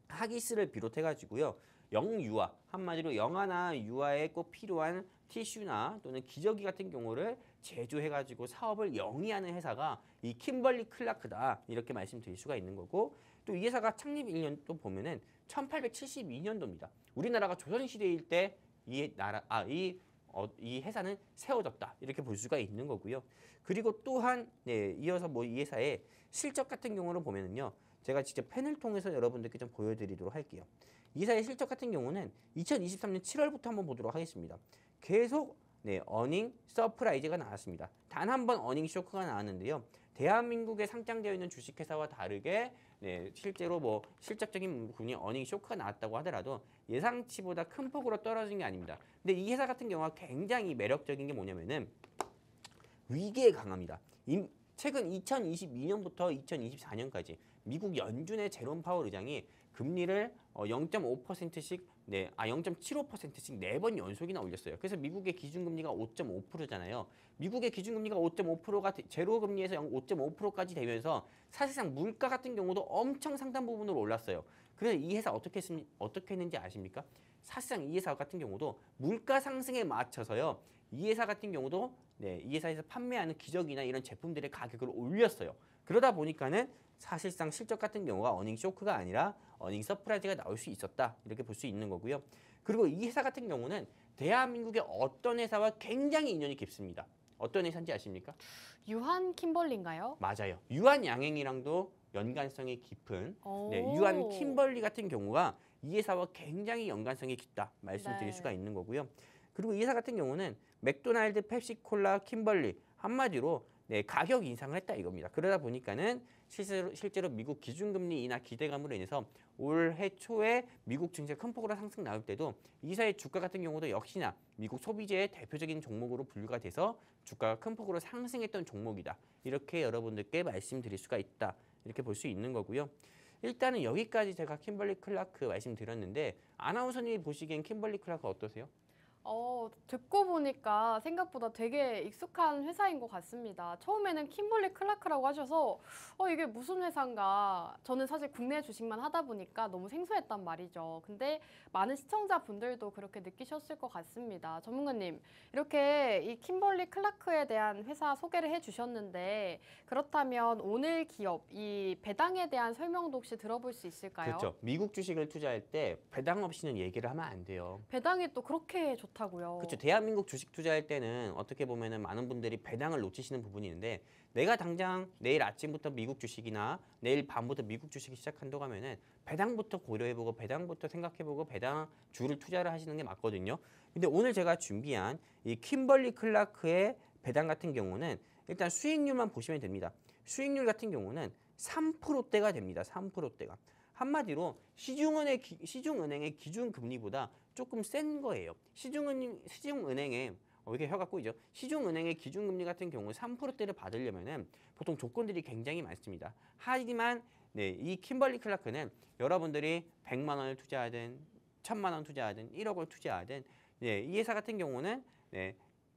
하기스를 비롯해 가지고요. 영유아, 한마디로 영아나 유아에 꼭 필요한 티슈나 또는 기저귀 같은 경우를 제조해 가지고 사업을 영위하는 회사가 이 킴벌리 클라크다, 이렇게 말씀드릴 수가 있는 거고, 또 이 회사가 창립 1년 또 보면은 1872년도입니다. 우리나라가 조선시대일 때 이 회사는 세워졌다, 이렇게 볼 수가 있는 거고요. 그리고 또한 이어서 이 회사의 실적 같은 경우를 보면은요, 제가 직접 펜을 통해서 여러분들께 좀 보여드리도록 할게요. 이 회사의 실적 같은 경우는 2023년 7월부터 한번 보도록 하겠습니다. 계속 어닝 서프라이즈가 나왔습니다. 단 한 번 어닝 쇼크가 나왔는데요. 대한민국에 상장되어 있는 주식회사와 다르게 실제로 실적적인 부분이 어닝 쇼크가 나왔다고 하더라도 예상치보다 큰 폭으로 떨어진 게 아닙니다. 근데 이 회사 같은 경우가 굉장히 매력적인 게 뭐냐면은 위기에 강합니다. 최근 2022년부터 2024년까지 미국 연준의 제롬 파월 의장이 금리를 0.5%씩 0.75%씩 4번 연속이나 올렸어요. 그래서 미국의 기준금리가 5.5%잖아요. 미국의 기준금리가 5.5%가 제로금리에서 5.5%까지 되면서 사실상 물가 같은 경우도 엄청 상당 부분으로 올랐어요. 그래서 이 회사 어떻게 했는지 아십니까? 사실상 이 회사 같은 경우도 물가 상승에 맞춰서요. 이 회사 같은 경우도 이 회사에서 판매하는 기저귀나 이런 제품들의 가격을 올렸어요. 그러다 보니까는 사실상 실적 같은 경우가 어닝 쇼크가 아니라 어닝 서프라이즈가 나올 수 있었다, 이렇게 볼 수 있는 거고요. 그리고 이 회사 같은 경우는 대한민국의 어떤 회사와 굉장히 인연이 깊습니다. 어떤 회사인지 아십니까? 유한 킴벌리인가요? 맞아요. 유한양행이랑도 연관성이 깊은 유한 킴벌리 같은 경우가 이 회사와 굉장히 연관성이 깊다 말씀드릴 수가 있는 거고요. 그리고 이 회사 같은 경우는 맥도날드, 펩시콜라, 킴벌리, 한마디로 가격 인상을 했다 이겁니다. 그러다 보니까는 실제로 미국 기준금리 인하 기대감으로 인해서 올해 초에 미국 증시가 큰 폭으로 상승 나올 때도 이 회사의 주가 같은 경우도 역시나 미국 소비재의 대표적인 종목으로 분류가 돼서 주가가 큰 폭으로 상승했던 종목이다, 이렇게 여러분들께 말씀드릴 수가 있다, 이렇게 볼 수 있는 거고요. 일단은 여기까지 제가 킴벌리 클라크 말씀드렸는데, 아나운서님이 보시기엔 킴벌리 클라크 어떠세요? 듣고 보니까 생각보다 되게 익숙한 회사인 것 같습니다. 처음에는 킴벌리 클라크라고 하셔서 이게 무슨 회사인가, 저는 사실 국내 주식만 하다 보니까 너무 생소했단 말이죠. 근데 많은 시청자분들도 그렇게 느끼셨을 것 같습니다. 전문가님, 이렇게 이 킴벌리 클라크에 대한 회사 소개를 해주셨는데, 그렇다면 오늘 기업, 이 배당에 대한 설명도 혹시 들어볼 수 있을까요? 그렇죠. 미국 주식을 투자할 때 배당 없이는 얘기를 하면 안 돼요. 배당이 또 그렇게 좋다고요? 그렇죠. 대한민국 주식 투자할 때는 어떻게 보면은 많은 분들이 배당을 놓치시는 부분이 있는데, 내가 당장 내일 아침부터 미국 주식이나 내일 밤부터 미국 주식이 시작한다고 하면은 배당부터 고려해보고 배당부터 생각해보고 배당 주를 투자를 하시는 게 맞거든요. 근데 오늘 제가 준비한 이 킴벌리 클라크의 배당 같은 경우는 일단 수익률만 보시면 됩니다. 수익률 같은 경우는 3%대가 됩니다. 3%대가. 한마디로 시중은행의 기준금리보다 조금 센 거예요. 시중은행의 이렇게 혀가 꼬이죠. 시중은행의 기준금리 같은 경우 3%대를 받으려면은 보통 조건들이 굉장히 많습니다. 하지만 이 킴벌리 클라크는 여러분들이 100만 원을 투자하든 1000만 원 투자하든 1억을 투자하든 이 회사 같은 경우는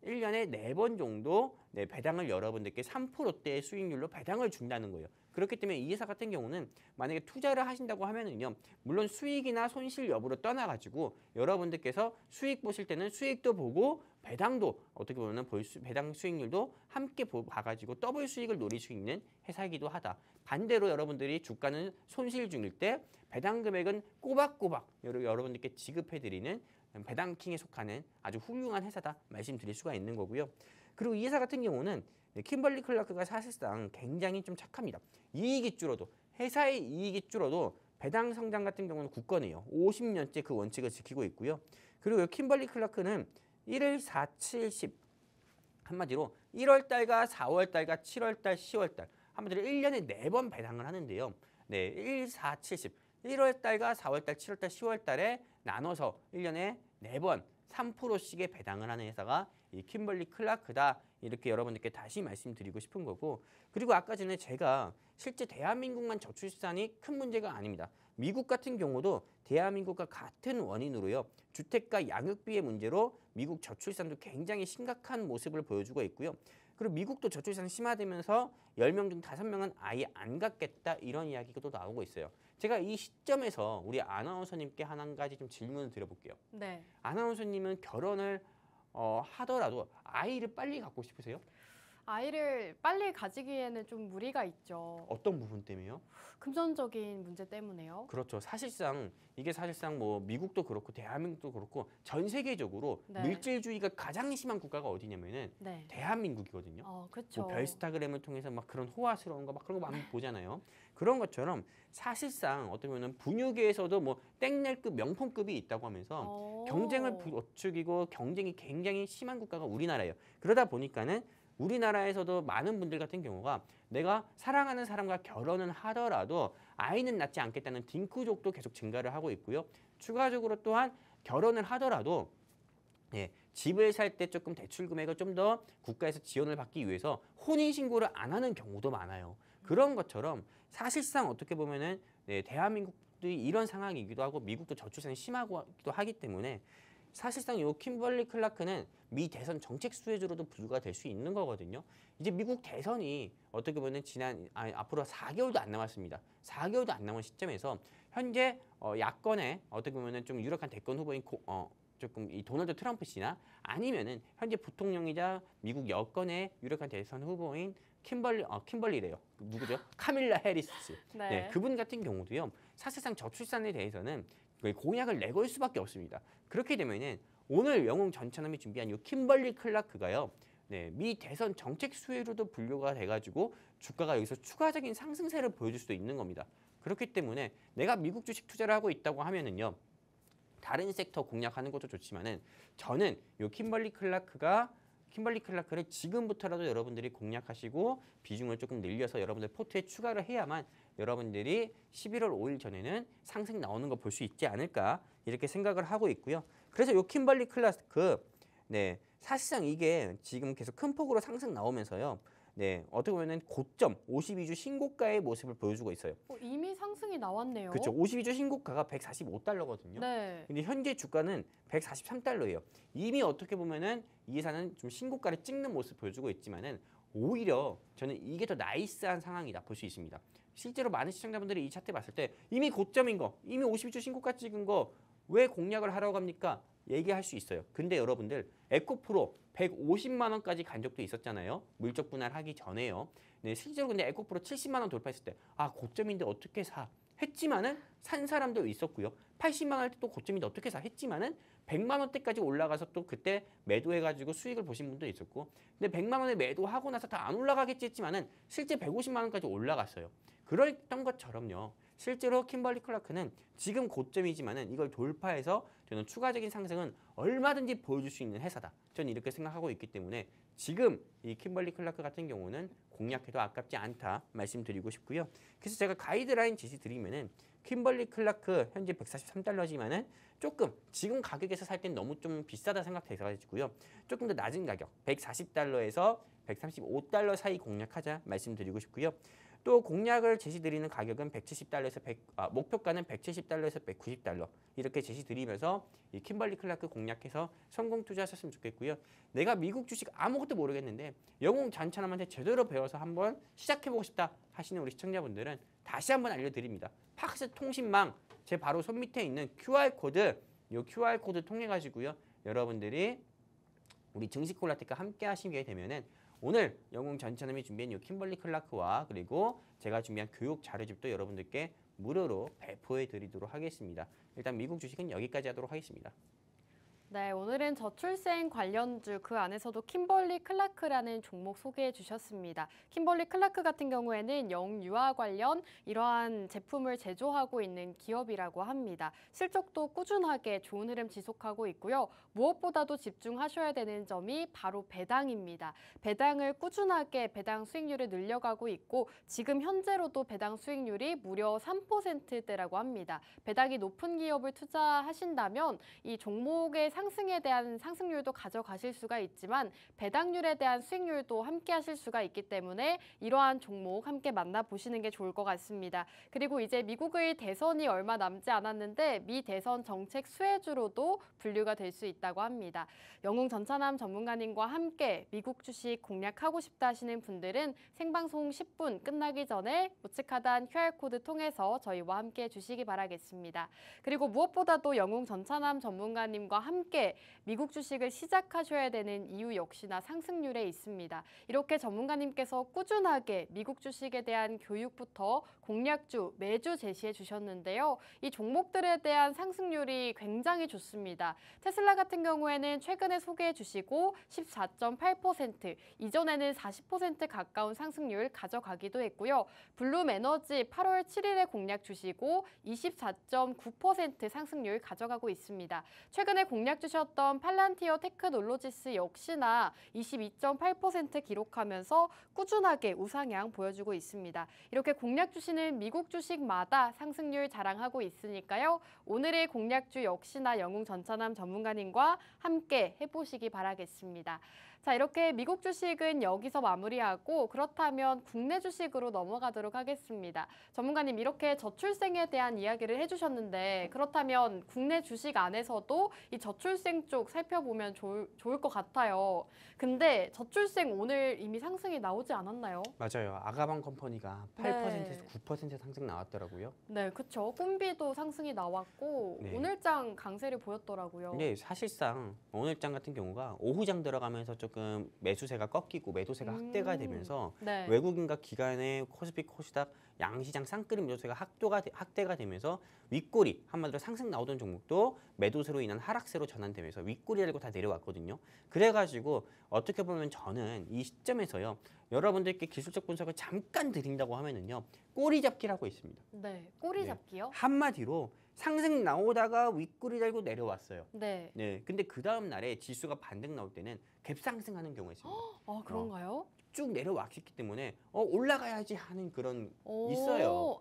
1년에 4번 정도 배당을 여러분들께 3%대의 수익률로 배당을 준다는 거예요. 그렇기 때문에 이 회사 같은 경우는 만약에 투자를 하신다고 하면은요, 물론 수익이나 손실 여부를 떠나가지고 여러분들께서 수익 보실 때는 수익도 보고 배당도 어떻게 보면 배당 수익률도 함께 봐가지고 더블 수익을 노릴 수 있는 회사이기도 하다. 반대로 여러분들이 주가는 손실 중일 때 배당 금액은 꼬박꼬박 여러분들께 지급해드리는 배당킹에 속하는 아주 훌륭한 회사다 말씀드릴 수가 있는 거고요. 그리고 이 회사 같은 경우는 킴벌리 클라크가 사실상 굉장히 좀 착합니다. 이익이 줄어도, 회사의 이익이 줄어도 배당 성장 같은 경우는 굳건해요. 50년째 그 원칙을 지키고 있고요. 그리고 이 킴벌리 클라크는 1일 4, 7, 10 한마디로 1월 달과 4월 달과 7월 달, 10월 달 한마디로 1년에 4번 배당을 하는데요. 네, 1, 4, 70 1월 달과 4월 달, 7월 달, 10월 달에 나눠서 1년에 4번 3%씩의 배당을 하는 회사가 이 킴벌리 클라크다. 이렇게 여러분들께 다시 말씀드리고 싶은 거고, 그리고 아까 전에 제가 실제 대한민국만 저출산이 큰 문제가 아닙니다. 미국 같은 경우도 대한민국과 같은 원인으로요. 주택과 양육비의 문제로 미국 저출산도 굉장히 심각한 모습을 보여주고 있고요. 그리고 미국도 저출산 심화되면서 10명 중 5명은 아예 안 갖겠다 이런 이야기가 또 나오고 있어요. 제가 이 시점에서 우리 아나운서님께 한 가지 좀 질문을 드려볼게요. 네. 아나운서님은 결혼을 하더라도 아이를 빨리 갖고 싶으세요? 아이를 빨리 가지기에는 좀 무리가 있죠. 어떤 부분 때문에요? 금전적인 문제 때문에요. 그렇죠. 이게 사실상 뭐 미국도 그렇고 대한민국도 그렇고 전 세계적으로 네. 물질주의가 가장 심한 국가가 어디냐면은 네. 대한민국이거든요. 그렇죠. 뭐 별스타그램을 통해서 막 그런 호화스러운 거 막 그런 거 많이 보잖아요. 그런 것처럼 사실상 어떻게 보면 분유계에서도 뭐 땡낼급 명품급이 있다고 하면서 경쟁을 부추기고 경쟁이 굉장히 심한 국가가 우리나라예요. 그러다 보니까는 우리나라에서도 많은 분들 같은 경우가 내가 사랑하는 사람과 결혼은 하더라도 아이는 낳지 않겠다는 딩크족도 계속 증가를 하고 있고요. 추가적으로 또한 결혼을 하더라도 집을 살 때 조금 대출 금액을 좀 더 국가에서 지원을 받기 위해서 혼인신고를 안 하는 경우도 많아요. 그런 것처럼 사실상 어떻게 보면은 대한민국도 이런 상황이기도 하고 미국도 저출산이 심하기도 하기 때문에 사실상 이 킴벌리 클라크는 미 대선 정책 수혜주로도 분류가 될 수 있는 거거든요. 이제 미국 대선이 어떻게 보면 앞으로 4개월도 안 남았습니다. 4개월도 안 남은 시점에서 현재 야권의 어떻게 보면 좀 유력한 대권 후보인 조금 이 도널드 트럼프 씨나 아니면은 현재 부통령이자 미국 여권의 유력한 대선 후보인 킴벌리래요. 누구죠? 카밀라 해리스 씨. 네. 그분 같은 경우도요. 사실상 저출산에 대해서는 공약을 내걸 수밖에 없습니다. 그렇게 되면은 오늘 영웅 전찬남이 준비한 이 킴벌리 클라크가요. 미 대선 정책 수혜로도 분류가 돼가지고 주가가 여기서 추가적인 상승세를 보여줄 수도 있는 겁니다. 그렇기 때문에 내가 미국 주식 투자를 하고 있다고 하면은요. 다른 섹터 공략하는 것도 좋지만은 저는 이 킴벌리 클라크를 지금부터라도 여러분들이 공략하시고 비중을 조금 늘려서 여러분들 포트에 추가를 해야만 여러분들이 11월 5일 전에는 상승 나오는 거 볼 수 있지 않을까 이렇게 생각을 하고 있고요. 그래서 이 킴벌리 클라크 사실상 이게 지금 계속 큰 폭으로 상승 나오면서요. 어떻게 보면은 고점 52주 신고가의 모습을 보여주고 있어요. 이미 상승이 나왔네요. 그렇죠. 52주 신고가가 145달러거든요. 네. 근데 현재 주가는 143달러예요. 이미 어떻게 보면은 이 회사는 좀 신고가를 찍는 모습을 보여주고 있지만은 오히려 저는 이게 더 나이스한 상황이다 볼 수 있습니다. 실제로 많은 시청자분들이 이 차트 봤을 때 이미 고점인 거, 이미 52주 신고가 찍은 거 왜 공략을 하라고 합니까? 얘기할 수 있어요. 근데 여러분들 에코프로 150만 원까지 간 적도 있었잖아요. 물적 분할하기 전에요. 실제로 근데 에코프로 70만 원 돌파했을 때 고점인데 어떻게 사? 했지만은 산 사람도 있었고요. 80만 원 할 때 또 고점인데 어떻게 사? 했지만은 100만 원대까지 올라가서 또 그때 매도해가지고 수익을 보신 분도 있었고, 근데 100만 원에 매도하고 나서 다 안 올라가겠지 했지만은 실제 150만 원까지 올라갔어요. 그랬던 것처럼요. 실제로 킴벌리 클라크는 지금 고점이지만은 이걸 돌파해서 저는 추가적인 상승은 얼마든지 보여줄 수 있는 회사다. 저는 이렇게 생각하고 있기 때문에 지금 이 킴벌리 클라크 같은 경우는 공략해도 아깝지 않다 말씀드리고 싶고요. 그래서 제가 가이드라인 제시 드리면은 킴벌리 클라크 현재 143달러지만은 조금 지금 가격에서 살 땐 너무 좀 비싸다 생각돼가지고요. 조금 더 낮은 가격 140달러에서 135달러 사이 공략하자 말씀드리고 싶고요. 또 공략을 제시드리는 가격은 170달러에서 목표가는 170달러에서 190달러 이렇게 제시드리면서 이 킴벌리 클라크 공략해서 성공 투자하셨으면 좋겠고요. 내가 미국 주식 아무것도 모르겠는데 영웅 전찬남한테 제대로 배워서 한번 시작해보고 싶다 하시는 우리 시청자분들은 다시 한번 알려드립니다. 팍스 통신망 제 바로 손 밑에 있는 QR코드 이 QR코드 통해 가지고요. 여러분들이 우리 증시 콜라텍과 함께 하시게 되면은 오늘 영웅 전찬남이 준비한 이 킴벌리 클라크와 그리고 제가 준비한 교육 자료집도 여러분들께 무료로 배포해 드리도록 하겠습니다. 일단 미국 주식은 여기까지 하도록 하겠습니다. 네, 오늘은 저출생 관련주 그 안에서도 킴벌리 클라크라는 종목 소개해 주셨습니다. 킴벌리 클라크 같은 경우에는 영유아 관련 이러한 제품을 제조하고 있는 기업이라고 합니다. 실적도 꾸준하게 좋은 흐름 지속하고 있고요. 무엇보다도 집중하셔야 되는 점이 바로 배당입니다. 배당을 꾸준하게 배당 수익률을 늘려가고 있고 지금 현재로도 배당 수익률이 무려 3%대라고 합니다. 배당이 높은 기업을 투자하신다면 이 종목의 상승에 대한 상승률도 가져가실 수가 있지만 배당률에 대한 수익률도 함께 하실 수가 있기 때문에 이러한 종목 함께 만나보시는 게 좋을 것 같습니다. 그리고 이제 미국의 대선이 얼마 남지 않았는데 미 대선 정책 수혜주로도 분류가 될 수 있다고 합니다. 영웅 전차남 전문가님과 함께 미국 주식 공략하고 싶다 하시는 분들은 생방송 10분 끝나기 전에 우측 하단 QR코드 통해서 저희와 함께 해주시기 바라겠습니다. 그리고 무엇보다도 영웅 전차남 전문가님과 함께 미국 주식을 시작하셔야 되는 이유 역시나 상승률에 있습니다. 이렇게 전문가님께서 꾸준하게 미국 주식에 대한 교육부터 공략주 매주 제시해 주셨는데요. 이 종목들에 대한 상승률이 굉장히 좋습니다. 테슬라 같은 경우에는 최근에 소개해 주시고 14.8%, 이전에는 40% 가까운 상승률 가져가기도 했고요. 블룸 에너지 8월 7일에 공략 주시고 24.9% 상승률 가져가고 있습니다. 최근에 공략 주셨던 팔란티어 테크놀로지스 역시나 22.8% 기록하면서 꾸준하게 우상향 보여주고 있습니다. 이렇게 공략 주시는 미국 주식마다 상승률 자랑하고 있으니까요. 오늘의 공략주 역시나 영웅 전차남 전문가님과 함께 해보시기 바라겠습니다. 자, 이렇게 미국 주식은 여기서 마무리하고 그렇다면 국내 주식으로 넘어가도록 하겠습니다. 전문가님 이렇게 저출생에 대한 이야기를 해주셨는데 그렇다면 국내 주식 안에서도 이 저출생 쪽 살펴보면 좋을 것 같아요. 근데 저출생 오늘 이미 상승이 나오지 않았나요? 맞아요. 아가방 컴퍼니가 8%에서 9% 상승 나왔더라고요. 네, 그렇죠. 꿈비도 상승이 나왔고 네. 오늘장 강세를 보였더라고요. 근데 사실상 오늘장 같은 경우가 오후장 들어가면서 조금 매수세가 꺾이고 매도세가 확대가 되면서 네. 외국인과 기관의 코스피 코스닥 양시장 쌍끌임 매도세가 확대가 되면서 윗꼬리 한마디로 상승 나오던 종목도 매도세로 인한 하락세로 전환되면서 윗꼬리 달고 다 내려왔거든요. 그래가지고 어떻게 보면 저는 이 시점에서요 여러분들께 기술적 분석을 잠깐 드린다고 하면은요 꼬리 잡기라고 있습니다. 네, 꼬리 네. 잡기요? 한마디로 상승 나오다가 윗꼬리 달고 내려왔어요. 네. 네, 근데 그 다음 날에 지수가 반등 나올 때는 갭상승하는 경우가 있습니다. 아, 그런가요? 쭉 내려왔기 때문에 올라가야지 하는 그런 오, 있어요.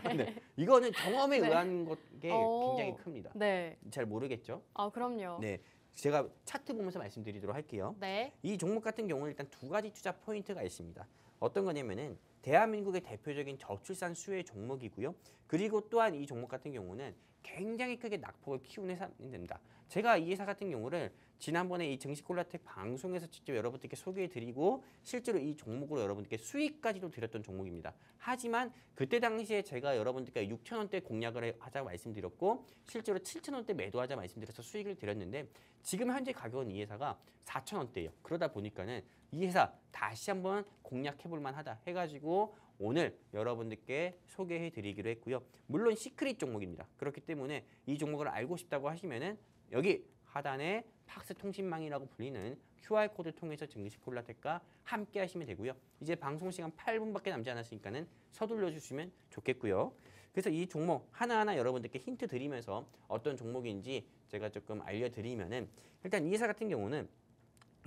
네. 네, 이거는 경험에 네. 의한 게 어, 굉장히 큽니다. 네. 잘 모르겠죠? 아, 그럼요. 네, 제가 차트 보면서 말씀드리도록 할게요. 네. 이 종목 같은 경우는 일단 두 가지 투자 포인트가 있습니다. 어떤 거냐면은 대한민국의 대표적인 저출산 수혜 종목이고요. 그리고 또한 이 종목 같은 경우는 굉장히 크게 낙폭을 키운 회사입니다. 제가 이 회사 같은 경우를 지난번에 이 증시콜라텍 방송에서 직접 여러분들께 소개해드리고 실제로 이 종목으로 여러분들께 수익까지도 드렸던 종목입니다. 하지만 그때 당시에 제가 여러분들께 6,000원대 공략을 하자 말씀드렸고 실제로 7,000원대 매도하자 말씀드려서 수익을 드렸는데 지금 현재 가격은 이 회사가 4,000원대예요. 그러다 보니까는 이 회사 다시 한번 공략해볼 만하다 해가지고 오늘 여러분들께 소개해드리기로 했고요. 물론 시크릿 종목입니다. 그렇기 때문에 이 종목을 알고 싶다고 하시면은 여기 하단에 팍스통신망이라고 불리는 QR코드 통해서 증시콜라텍과 함께 하시면 되고요. 이제 방송 시간 8분밖에 남지 않았으니까는 서둘러 주시면 좋겠고요. 그래서 이 종목 하나하나 여러분들께 힌트 드리면서 어떤 종목인지 제가 조금 알려드리면은 일단 이 회사 같은 경우는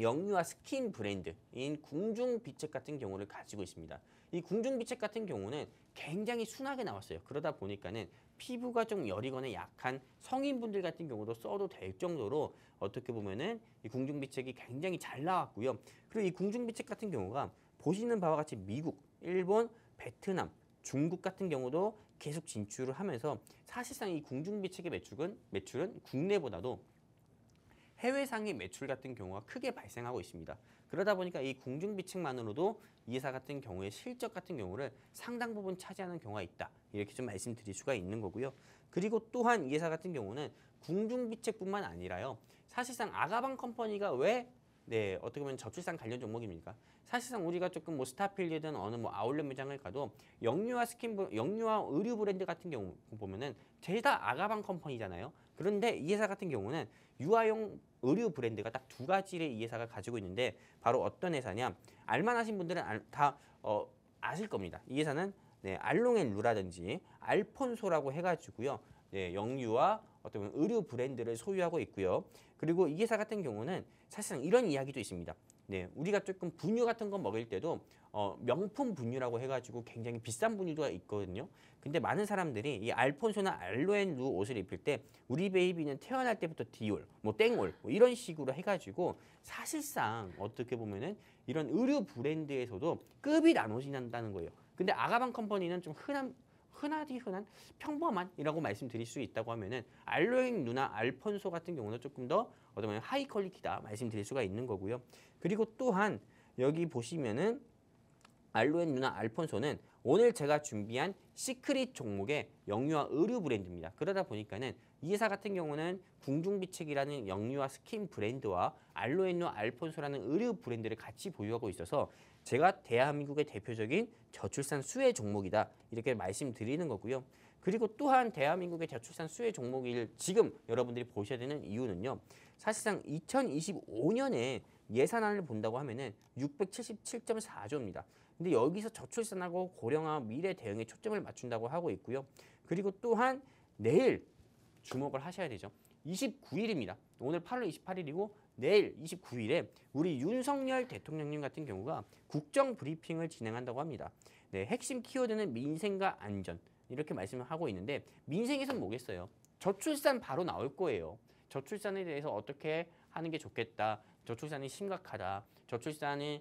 영유아 스킨 브랜드인 궁중비책 같은 경우를 가지고 있습니다. 이 궁중비책 같은 경우는 굉장히 순하게 나왔어요. 그러다 보니까는 피부가 좀 여리거나 약한 성인분들 같은 경우도 써도 될 정도로 어떻게 보면은 이 궁중비책이 굉장히 잘 나왔고요. 그리고 이 궁중비책 같은 경우가 보시는 바와 같이 미국, 일본, 베트남, 중국 같은 경우도 계속 진출을 하면서 사실상 이 궁중비책의 매출은 국내보다도 해외상의 매출 같은 경우가 크게 발생하고 있습니다. 그러다 보니까 이 궁중비책만으로도 이 회사 같은 경우에 실적 같은 경우를 상당 부분 차지하는 경우가 있다. 이렇게 좀 말씀드릴 수가 있는 거고요. 그리고 또한 이 회사 같은 경우는 궁중비책뿐만 아니라요. 사실상 아가방 컴퍼니가 왜 어떻게 보면 저출산 관련 종목입니까? 사실상 우리가 조금 뭐 스타필드든 어느 뭐 아울렛 매장을 가도 영유아 의류 브랜드 같은 경우 보면은 죄다 아가방 컴퍼니잖아요. 그런데 이 회사 같은 경우는 유아용 의류 브랜드가 딱 두 가지를 이 회사가 가지고 있는데 바로 어떤 회사냐? 알만하신 분들은 다 아실 겁니다. 이 회사는 알롱앤루라든지 알폰소라고 해가지고요. 영유아 어떤 의류 브랜드를 소유하고 있고요. 그리고 이 회사 같은 경우는 사실상 이런 이야기도 있습니다. 우리가 조금 분유 같은 거 먹을 때도 명품 분유라고 해가지고 굉장히 비싼 분유가 있거든요. 근데 많은 사람들이 이 알폰소나 알로앤루 옷을 입을 때 우리 베이비는 태어날 때부터 디올, 뭐 땡올 뭐 이런 식으로 해가지고 사실상 어떻게 보면은 이런 의류 브랜드에서도 급이 나눠진다는 거예요. 근데 아가방 컴퍼니는 좀 흔하디 흔한 평범한이라고 말씀드릴 수 있다고 하면은 알로앤루나 알폰소 같은 경우는 조금 더 어떻게 보면 하이 퀄리티다 말씀드릴 수가 있는 거고요. 그리고 또한 여기 보시면은 알로앤루나 알폰소는 오늘 제가 준비한 시크릿 종목의 영유아 의류 브랜드입니다. 그러다 보니까는 이 회사 같은 경우는 궁중비책이라는 영유아 스킨 브랜드와 알로앤루 알폰소라는 의류 브랜드를 같이 보유하고 있어서 제가 대한민국의 대표적인 저출산 수혜 종목이다 이렇게 말씀드리는 거고요. 그리고 또한 대한민국의 저출산 수혜 종목을 지금 여러분들이 보셔야 되는 이유는요. 사실상 2025년에 예산안을 본다고 하면은 677.4조입니다. 근데 여기서 저출산하고 고령화 미래 대응에 초점을 맞춘다고 하고 있고요. 그리고 또한 내일 주목을 하셔야 되죠. 29일입니다. 오늘 8월 28일이고 내일 29일에 우리 윤석열 대통령님 같은 경우가 국정 브리핑을 진행한다고 합니다. 핵심 키워드는 민생과 안전 이렇게 말씀을 하고 있는데 민생에서는 뭐겠어요? 저출산 바로 나올 거예요. 저출산에 대해서 어떻게 하는 게 좋겠다. 저출산이 심각하다. 저출산을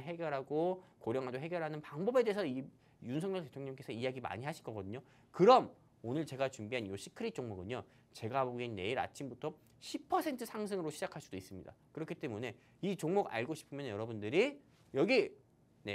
해결하고 고령화도 해결하는 방법에 대해서 이 윤석열 대통령께서 이야기 많이 하실 거거든요. 그럼 오늘 제가 준비한 이 시크릿 종목은요. 제가 보기엔 내일 아침부터 10% 상승으로 시작할 수도 있습니다. 그렇기 때문에 이 종목 알고 싶으면 여러분들이 여기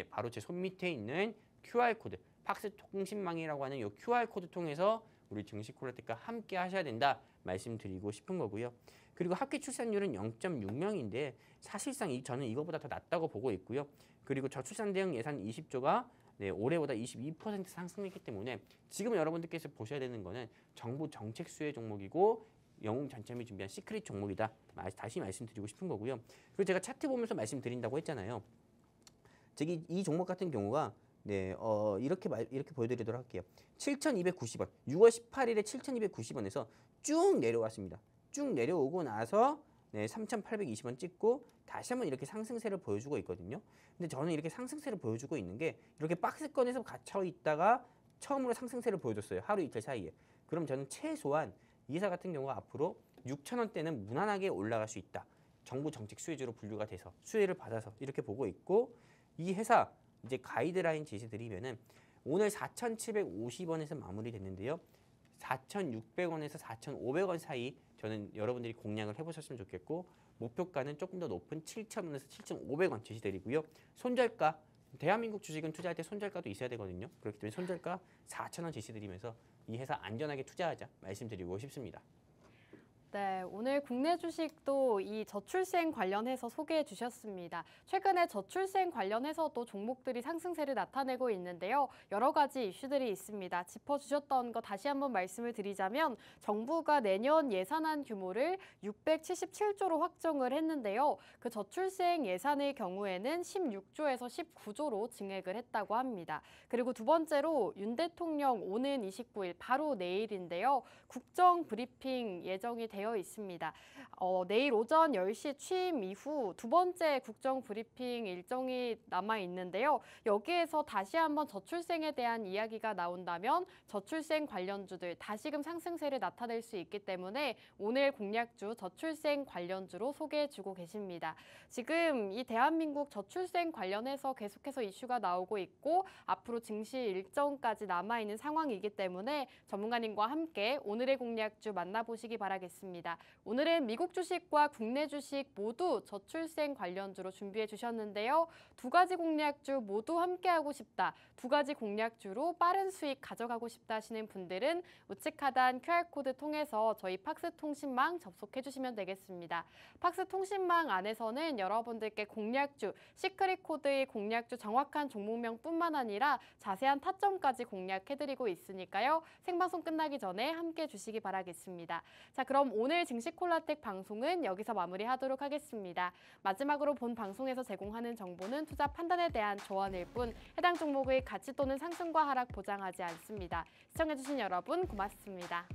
바로 제 손 밑에 있는 QR코드 팍스 통신망이라고 하는 이 QR코드 통해서 우리 증시콜라텍과 함께 하셔야 된다 말씀드리고 싶은 거고요. 그리고 합계 출산율은 0.6명인데 사실상 저는 이거보다 더 낮다고 보고 있고요. 그리고 저출산 대응 예산 20조가 올해보다 22% 상승했기 때문에 지금 여러분들께서 보셔야 되는 거는 정부 정책 수혜 종목이고 영웅 전참이 준비한 시크릿 종목이다. 다시 말씀드리고 싶은 거고요. 그리고 제가 차트 보면서 말씀드린다고 했잖아요. 이 종목 같은 경우가 이렇게 보여드리도록 할게요. 7,290원, 6월 18일에 7,290원에서 쭉 내려왔습니다. 쭉 내려오고 나서 3,820원 찍고 다시 한번 이렇게 상승세를 보여주고 있거든요. 근데 저는 이렇게 상승세를 보여주고 있는 게 이렇게 박스권에서 갇혀 있다가 처음으로 상승세를 보여줬어요. 하루 이틀 사이에. 그럼 저는 최소한 이 회사 같은 경우가 앞으로 6,000원대는 무난하게 올라갈 수 있다. 정부 정책 수혜주로 분류가 돼서 수혜를 받아서 이렇게 보고 있고 이 회사 이제 가이드라인 제시 드리면은 오늘 4,750원에서 마무리됐는데요. 4,600원에서 4,500원 사이 저는 여러분들이 공략을 해보셨으면 좋겠고 목표가는 조금 더 높은 7,000원에서 7,500원 제시드리고요. 손절가, 대한민국 주식은 투자할 때 손절가도 있어야 되거든요. 그렇기 때문에 손절가 4,000원 제시드리면서 이 회사 안전하게 투자하자 말씀드리고 싶습니다. 네, 오늘 국내 주식도 이 저출생 관련해서 소개해 주셨습니다. 최근에 저출생 관련해서도 종목들이 상승세를 나타내고 있는데요. 여러 가지 이슈들이 있습니다. 짚어주셨던 거 다시 한번 말씀을 드리자면 정부가 내년 예산안 규모를 677조로 확정을 했는데요. 그 저출생 예산의 경우에는 16조에서 19조로 증액을 했다고 합니다. 그리고 두 번째로 윤 대통령 오는 29일 바로 내일인데요. 국정 브리핑 예정이 되어 있습니다. 내일 오전 10시 취임 이후 두 번째 국정 브리핑 일정이 남아 있는데요. 여기에서 다시 한번 저출생에 대한 이야기가 나온다면 저출생 관련주들 다시금 상승세를 나타낼 수 있기 때문에 오늘 공략주 저출생 관련주로 소개해주고 계십니다. 지금 이 대한민국 저출생 관련해서 계속해서 이슈가 나오고 있고 앞으로 증시 일정까지 남아있는 상황이기 때문에 전문가님과 함께 오늘의 공략주 만나보시기 바라겠습니다. 하겠습니다. 오늘은 미국 주식과 국내 주식 모두 저출생 관련주로 준비해 주셨는데요. 두 가지 공략주 모두 함께하고 싶다. 두 가지 공략주로 빠른 수익 가져가고 싶다 하시는 분들은 우측 하단 QR코드 통해서 저희 팍스 통신망 접속해 주시면 되겠습니다. 팍스 통신망 안에서는 여러분들께 공략주, 시크릿 코드의 공략주 정확한 종목명뿐만 아니라 자세한 타점까지 공략해드리고 있으니까요. 생방송 끝나기 전에 함께 해주시기 바라겠습니다. 자, 그럼 오늘 증시 콜라텍 방송은 여기서 마무리하도록 하겠습니다. 마지막으로 본 방송에서 제공하는 정보는 투자 판단에 대한 조언일 뿐 해당 종목의 가치 또는 상승과 하락 보장하지 않습니다. 시청해주신 여러분 고맙습니다.